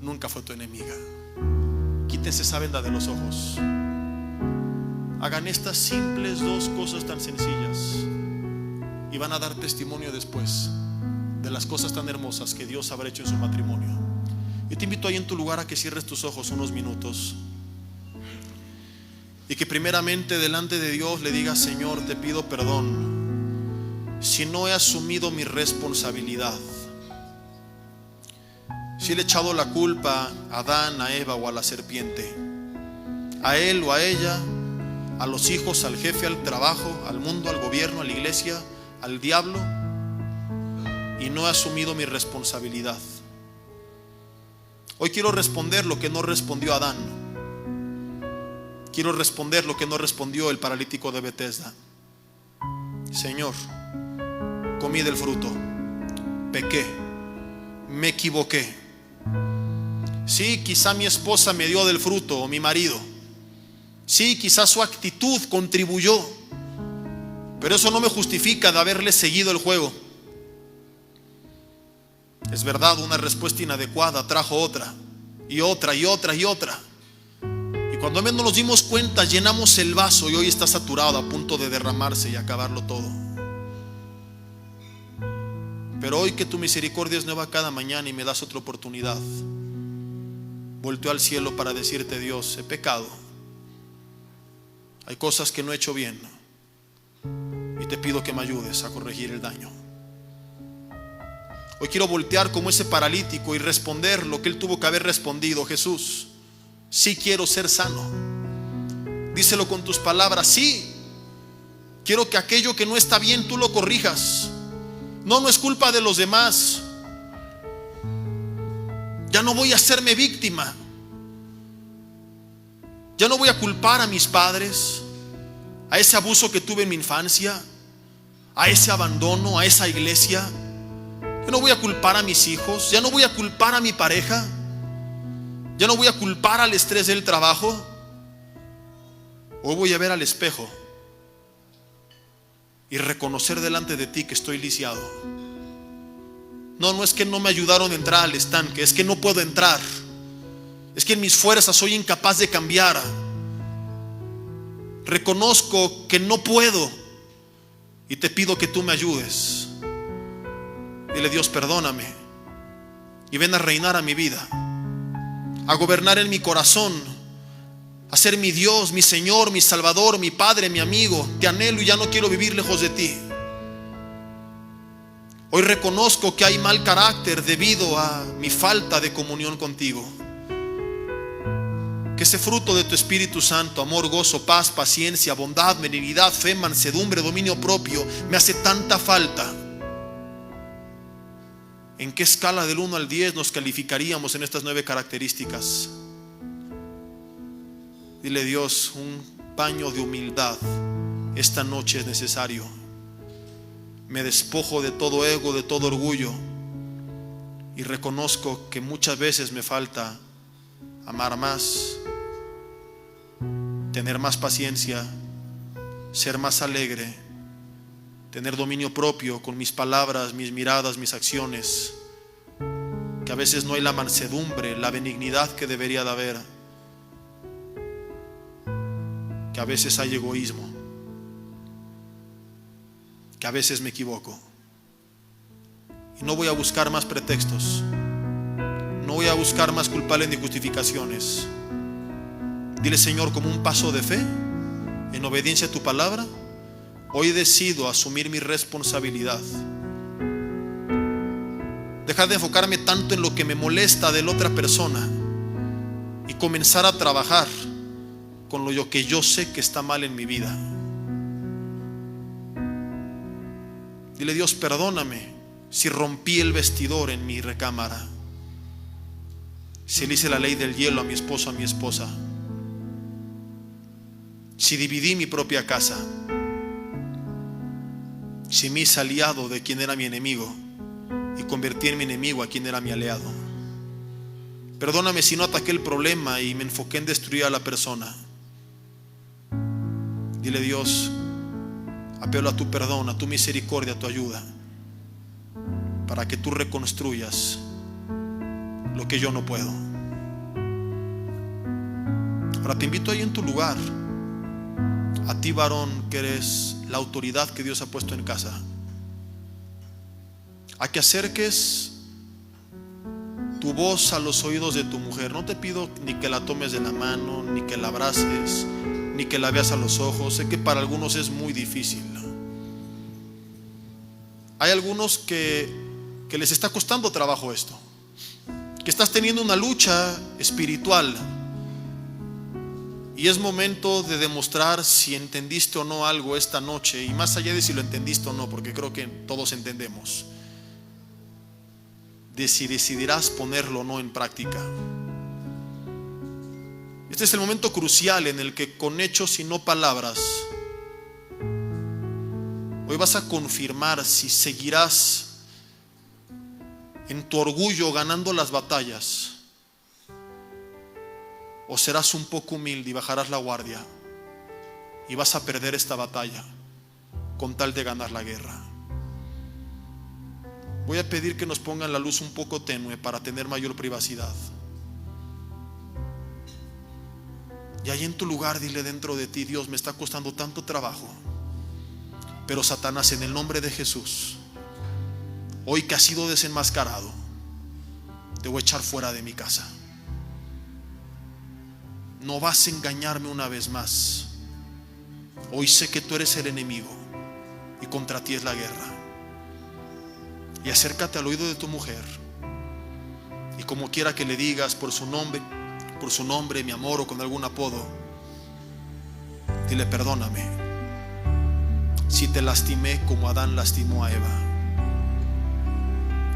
nunca fue tu enemiga. Quítense esa venda de los ojos. Hagan estas simples dos cosas tan sencillas y van a dar testimonio después de las cosas tan hermosas que Dios habrá hecho en su matrimonio. Yo te invito ahí en tu lugar a que cierres tus ojos unos minutos y que primeramente delante de Dios le digas: Señor, te pido perdón si no he asumido mi responsabilidad, si le he echado la culpa a Adán, a Eva o a la serpiente, a él o a ella, a los hijos, al jefe, al trabajo, al mundo, al gobierno, a la iglesia, al diablo, y no he asumido mi responsabilidad. Hoy quiero responder lo que no respondió Adán. Quiero responder lo que no respondió el paralítico de Betesda. Señor, comí del fruto, pequé, me equivoqué. Sí, quizá mi esposa me dio del fruto, o mi marido. Sí, quizá su actitud contribuyó, pero eso no me justifica de haberle seguido el juego. Es verdad, una respuesta inadecuada trajo otra, y otra, y otra, y otra. Y cuando menos nos dimos cuenta, llenamos el vaso y hoy está saturado, a punto de derramarse y acabarlo todo. Pero hoy que tu misericordia es nueva cada mañana y me das otra oportunidad, volteo al cielo para decirte: Dios, he pecado. Hay cosas que no he hecho bien y te pido que me ayudes a corregir el daño. Hoy quiero voltear como ese paralítico y responder lo que él tuvo que haber respondido: Jesús, sí quiero ser sano. Díselo con tus palabras: sí, quiero que aquello que no está bien tú lo corrijas. No es culpa de los demás. Ya no voy a hacerme víctima. Ya no voy a culpar a mis padres, a ese abuso que tuve en mi infancia, a ese abandono, a esa iglesia. Ya no voy a culpar a mis hijos, ya no voy a culpar a mi pareja, ya no voy a culpar al estrés del trabajo. Hoy voy a ver al espejo y reconocer delante de ti que estoy lisiado. No es que no me ayudaron a entrar al estanque, es que no puedo entrar. Es que en mis fuerzas soy incapaz de cambiar. Reconozco que no puedo y te pido que tú me ayudes. Dile: Dios, perdóname y ven a reinar a mi vida, a gobernar en mi corazón, a ser mi Dios, mi Señor, mi Salvador, mi Padre, mi amigo. Te anhelo y ya no quiero vivir lejos de ti. Hoy reconozco que hay mal carácter debido a mi falta de comunión contigo. Que ese fruto de tu Espíritu Santo, amor, gozo, paz, paciencia, bondad, benignidad, fe, mansedumbre, dominio propio, me hace tanta falta. ¿En qué escala del 1 al 10 nos calificaríamos en estas 9 características? Dile: Dios, un baño de humildad esta noche es necesario. Me despojo de todo ego, de todo orgullo, y reconozco que muchas veces me falta amar más, tener más paciencia, ser más alegre, tener dominio propio con mis palabras, mis miradas, mis acciones. que a veces no hay la mansedumbre, la benignidad que debería de haber, que a veces hay egoísmo, que a veces me equivoco. Y no voy a buscar más pretextos, no voy a buscar más culpables ni justificaciones. Dile: Señor, como un paso de fe, en obediencia a tu palabra, hoy decido asumir mi responsabilidad. Dejar de enfocarme tanto en lo que me molesta de la otra persona y comenzar a trabajar con lo que yo sé que está mal en mi vida. Dile: Dios, perdóname si rompí el vestidor en mi recámara, si le hice la ley del hielo a mi esposo, a mi esposa, si dividí mi propia casa, si me hice aliado de quien era mi enemigo y convertí en mi enemigo a quien era mi aliado. Perdóname si no ataqué el problema y me enfoqué en destruir a la persona. Dile: Dios, apelo a tu perdón, a tu misericordia, a tu ayuda, para que tú reconstruyas lo que yo no puedo. Ahora te invito ahí en tu lugar, a ti varón que eres la autoridad que Dios ha puesto en casa, a que acerques tu voz a los oídos de tu mujer. No te pido ni que la tomes de la mano, ni que la abraces, ni que la veas a los ojos. Sé que para algunos es muy difícil. Hay algunos que les está costando trabajo esto, que estás teniendo una lucha espiritual, y es momento de demostrar si entendiste o no algo esta noche, y más allá de si lo entendiste o no, porque creo que todos entendemos, de si decidirás ponerlo o no en práctica. Este es el momento crucial en el que, con hechos y no palabras, hoy vas a confirmar si seguirás en tu orgullo ganando las batallas, o serás un poco humilde y bajarás la guardia y vas a perder esta batalla con tal de ganar la guerra. Voy a pedir que nos pongan la luz un poco tenue para tener mayor privacidad. Y ahí en tu lugar dile dentro de ti: Dios, me está costando tanto trabajo, pero Satanás, en el nombre de Jesús, hoy que has sido desenmascarado, te voy a echar fuera de mi casa. No vas a engañarme una vez más. Hoy sé que tú eres el enemigo y contra ti es la guerra. Y acércate al oído de tu mujer, y como quiera que le digas por su nombre, mi amor, o con algún apodo, dile: perdóname si te lastimé como Adán lastimó a Eva.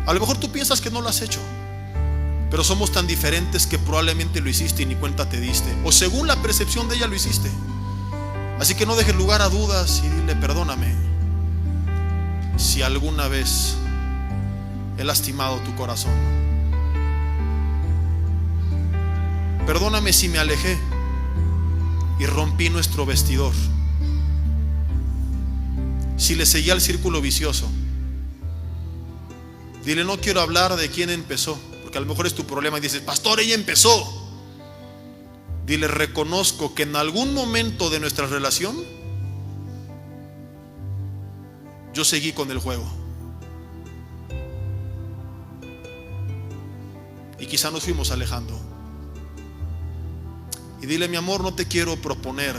A lo mejor tú piensas que no lo has hecho, pero somos tan diferentes que probablemente lo hiciste y ni cuenta te diste, o según la percepción de ella lo hiciste. Así que no dejes lugar a dudas y dile: perdóname si alguna vez he lastimado tu corazón. Perdóname si me alejé y rompí nuestro vestidor, si le seguí al círculo vicioso. Dile: no quiero hablar de quién empezó, porque a lo mejor es tu problema y dices: pastor, ella empezó. Dile: reconozco que en algún momento de nuestra relación yo seguí con el juego, y quizá nos fuimos alejando. Y dile: mi amor, no te quiero proponer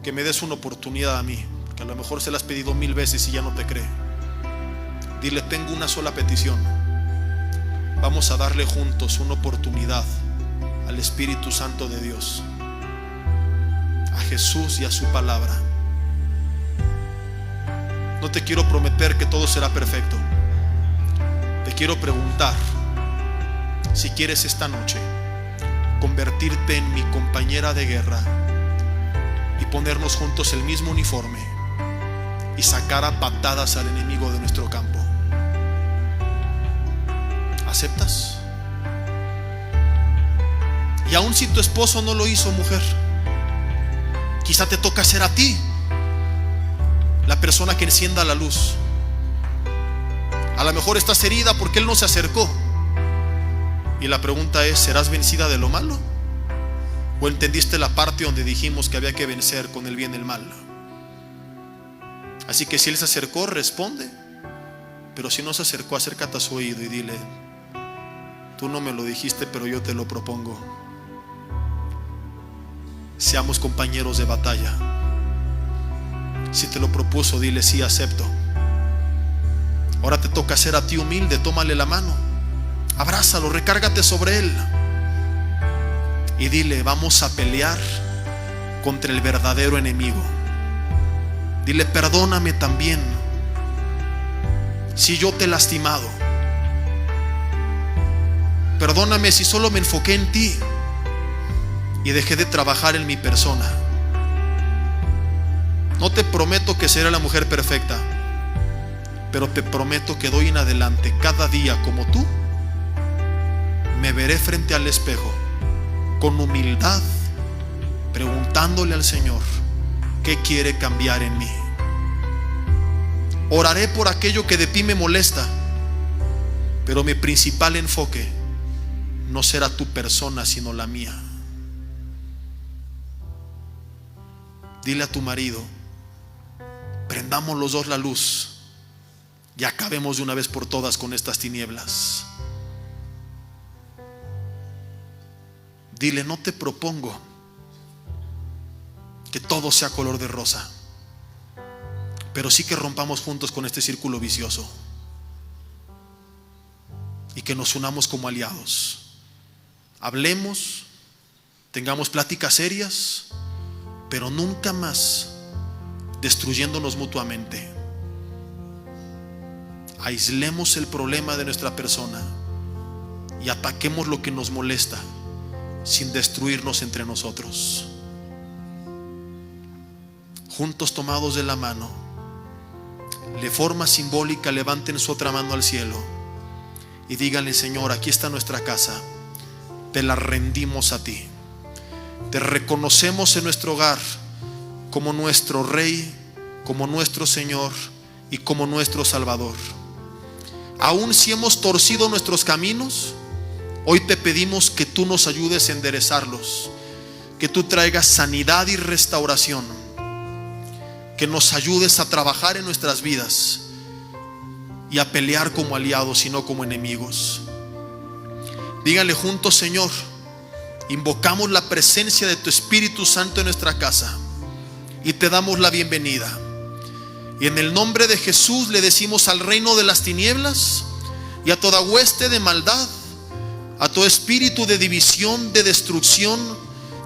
que me des una oportunidad a mí, porque a lo mejor se la has pedido 1000 veces y ya no te cree. Dile: tengo una sola petición. Vamos a darle juntos una oportunidad al Espíritu Santo de Dios, a Jesús y a su palabra. No te quiero prometer que todo será perfecto. Te quiero preguntar si quieres esta noche convertirte en mi compañera de guerra y ponernos juntos el mismo uniforme y sacar a patadas al enemigo de nuestro campo. ¿Aceptas? Y aun si tu esposo no lo hizo, mujer, quizá te toca ser a ti la persona que encienda la luz. A lo mejor estás herida porque él no se acercó, Y la pregunta es, ¿serás vencida de lo malo? ¿O entendiste la parte donde dijimos que había que vencer con el bien el mal? Así que si él se acercó, responde. Pero si no se acercó, acércate a su oído y dile: tú no me lo dijiste, pero yo te lo propongo. Seamos compañeros de batalla. Si te lo propuso, dile: sí, acepto. Ahora te toca ser a ti humilde. Tómale la mano, abrázalo, recárgate sobre él y dile: vamos a pelear contra el verdadero enemigo. Dile: perdóname también si yo te he lastimado. Perdóname si solo me enfoqué en ti y dejé de trabajar en mi persona. No te prometo que seré la mujer perfecta, pero te prometo que de hoy en adelante, cada día como tú, me veré frente al espejo con humildad, preguntándole al Señor qué quiere cambiar en mí. Oraré por aquello que de ti me molesta, pero mi principal enfoque no será tu persona, sino la mía. Dile a tu marido: prendamos los dos la luz y acabemos de una vez por todas con estas tinieblas. Dile: no te propongo que todo sea color de rosa, pero sí que rompamos juntos con este círculo vicioso y que nos unamos como aliados. Hablemos, tengamos pláticas serias, pero nunca más destruyéndonos mutuamente. Aislemos el problema de nuestra persona y ataquemos lo que nos molesta sin destruirnos entre nosotros. Juntos, tomados de la mano, de forma simbólica, levanten su otra mano al cielo y díganle: Señor, aquí está nuestra casa, te la rendimos a ti. Te reconocemos en nuestro hogar como nuestro Rey, como nuestro Señor y como nuestro Salvador. Aun si hemos torcido nuestros caminos, hoy te pedimos que tú nos ayudes a enderezarlos, que tú traigas sanidad y restauración, que nos ayudes a trabajar en nuestras vidas y a pelear como aliados y no como enemigos. Díganle juntos: Señor, invocamos la presencia de tu Espíritu Santo en nuestra casa y te damos la bienvenida. Y en el nombre de Jesús le decimos al reino de las tinieblas y a toda hueste de maldad, a todo espíritu de división, de destrucción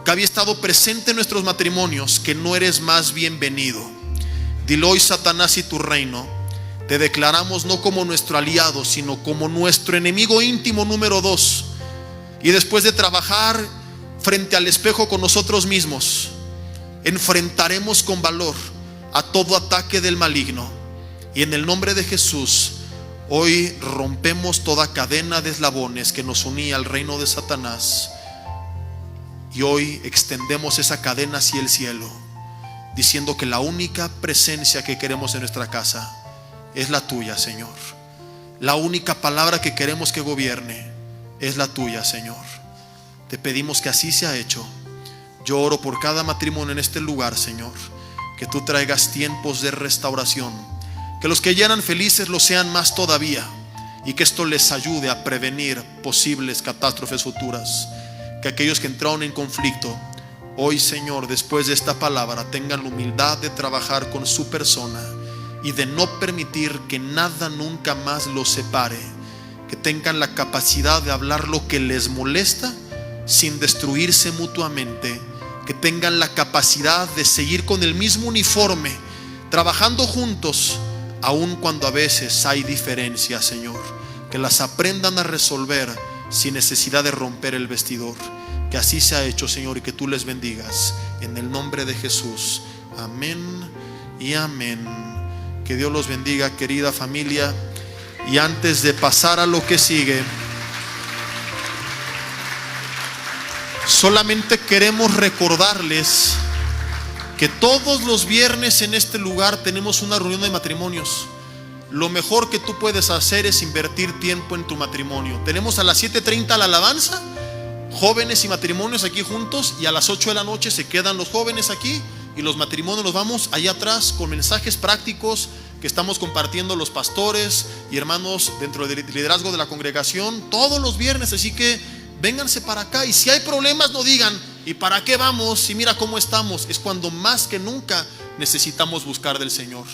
que había estado presente en nuestros matrimonios, que no eres más bienvenido. Dilo hoy: Satanás y tu reino, te declaramos no como nuestro aliado, sino como nuestro enemigo íntimo número 2. Y después de trabajar frente al espejo con nosotros mismos, enfrentaremos con valor a todo ataque del maligno. Y en el nombre de Jesús, hoy rompemos toda cadena de eslabones que nos unía al reino de Satanás. Y hoy extendemos esa cadena hacia el cielo, diciendo que la única presencia que queremos en nuestra casa es la tuya, Señor. La única palabra que queremos que gobierne es la tuya, Señor. Te pedimos que así sea hecho. Yo oro por cada matrimonio en este lugar, Señor, que tú traigas tiempos de restauración, que los que ya eran felices lo sean más todavía, y que esto les ayude a prevenir posibles catástrofes futuras. Que aquellos que entraron en conflicto hoy, Señor, después de esta palabra, tengan la humildad de trabajar con su persona y de no permitir que nada nunca más los separe. Que tengan la capacidad de hablar lo que les molesta sin destruirse mutuamente. Que tengan la capacidad de seguir con el mismo uniforme, trabajando juntos, aun cuando a veces hay diferencias, Señor. Que las aprendan a resolver sin necesidad de romper el vestidor. Que así sea hecho, Señor, y que tú les bendigas en el nombre de Jesús. Amén y amén. Que Dios los bendiga, querida familia. Y antes de pasar a lo que sigue, solamente queremos recordarles que todos los viernes en este lugar tenemos una reunión de matrimonios. lo mejor que tú puedes hacer es invertir tiempo en tu matrimonio. Tenemos a las 7:30 la alabanza, jóvenes y matrimonios aquí juntos, y a las 8 de la noche se quedan los jóvenes aquí y los matrimonios nos vamos allá atrás con mensajes prácticos que estamos compartiendo los pastores y hermanos dentro del liderazgo de la congregación todos los viernes. Así que vénganse para acá, y si hay problemas no digan ¿y para qué vamos? Si mira cómo estamos. Es cuando más que nunca necesitamos buscar del Señor.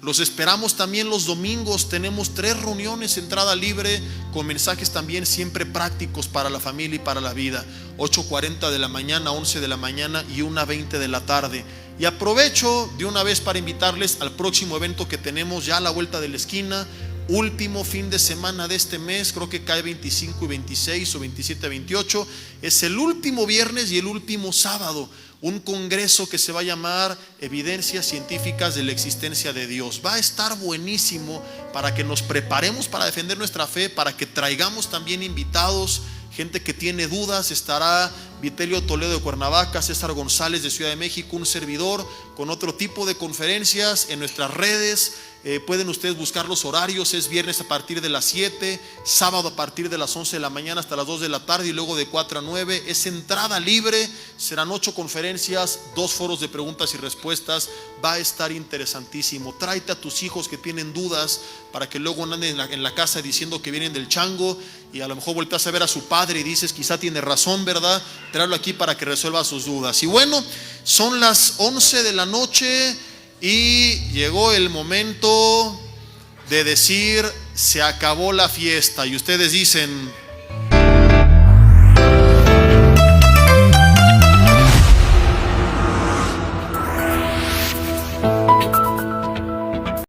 Los esperamos también los domingos. Tenemos 3 reuniones, entrada libre, con mensajes también siempre prácticos para la familia y para la vida. 8:40 de la mañana, 11 de la mañana y 1:20 de la tarde. Y aprovecho de una vez para invitarles al próximo evento que tenemos ya a la vuelta de la esquina. Último fin de semana de este mes, creo que cae 25 y 26 o 27 a 28. Es el último viernes y el último sábado. Un congreso que se va a llamar Evidencias Científicas de la Existencia de Dios. Va a estar buenísimo para que nos preparemos para defender nuestra fe, para que traigamos también invitados, gente que tiene dudas. Estará Vitelio Toledo de Cuernavaca, César González de Ciudad de México, un servidor, con otro tipo de conferencias en nuestras redes. Pueden ustedes buscar los horarios. Es viernes a partir de las 7, sábado a partir de las 11 de la mañana hasta las 2 de la tarde y luego de 4 a 9. Es entrada libre. Serán 8 conferencias, 2 foros de preguntas y respuestas. Va a estar interesantísimo. Tráete a tus hijos que tienen dudas para que luego no anden en la casa diciendo que vienen del chango, y a lo mejor volteas a ver a su padre y dices quizá tiene razón, ¿verdad? Tráelo aquí para que resuelva sus dudas. Y bueno, son las 11 de la noche y llegó el momento de decir se acabó la fiesta. Y ustedes dicen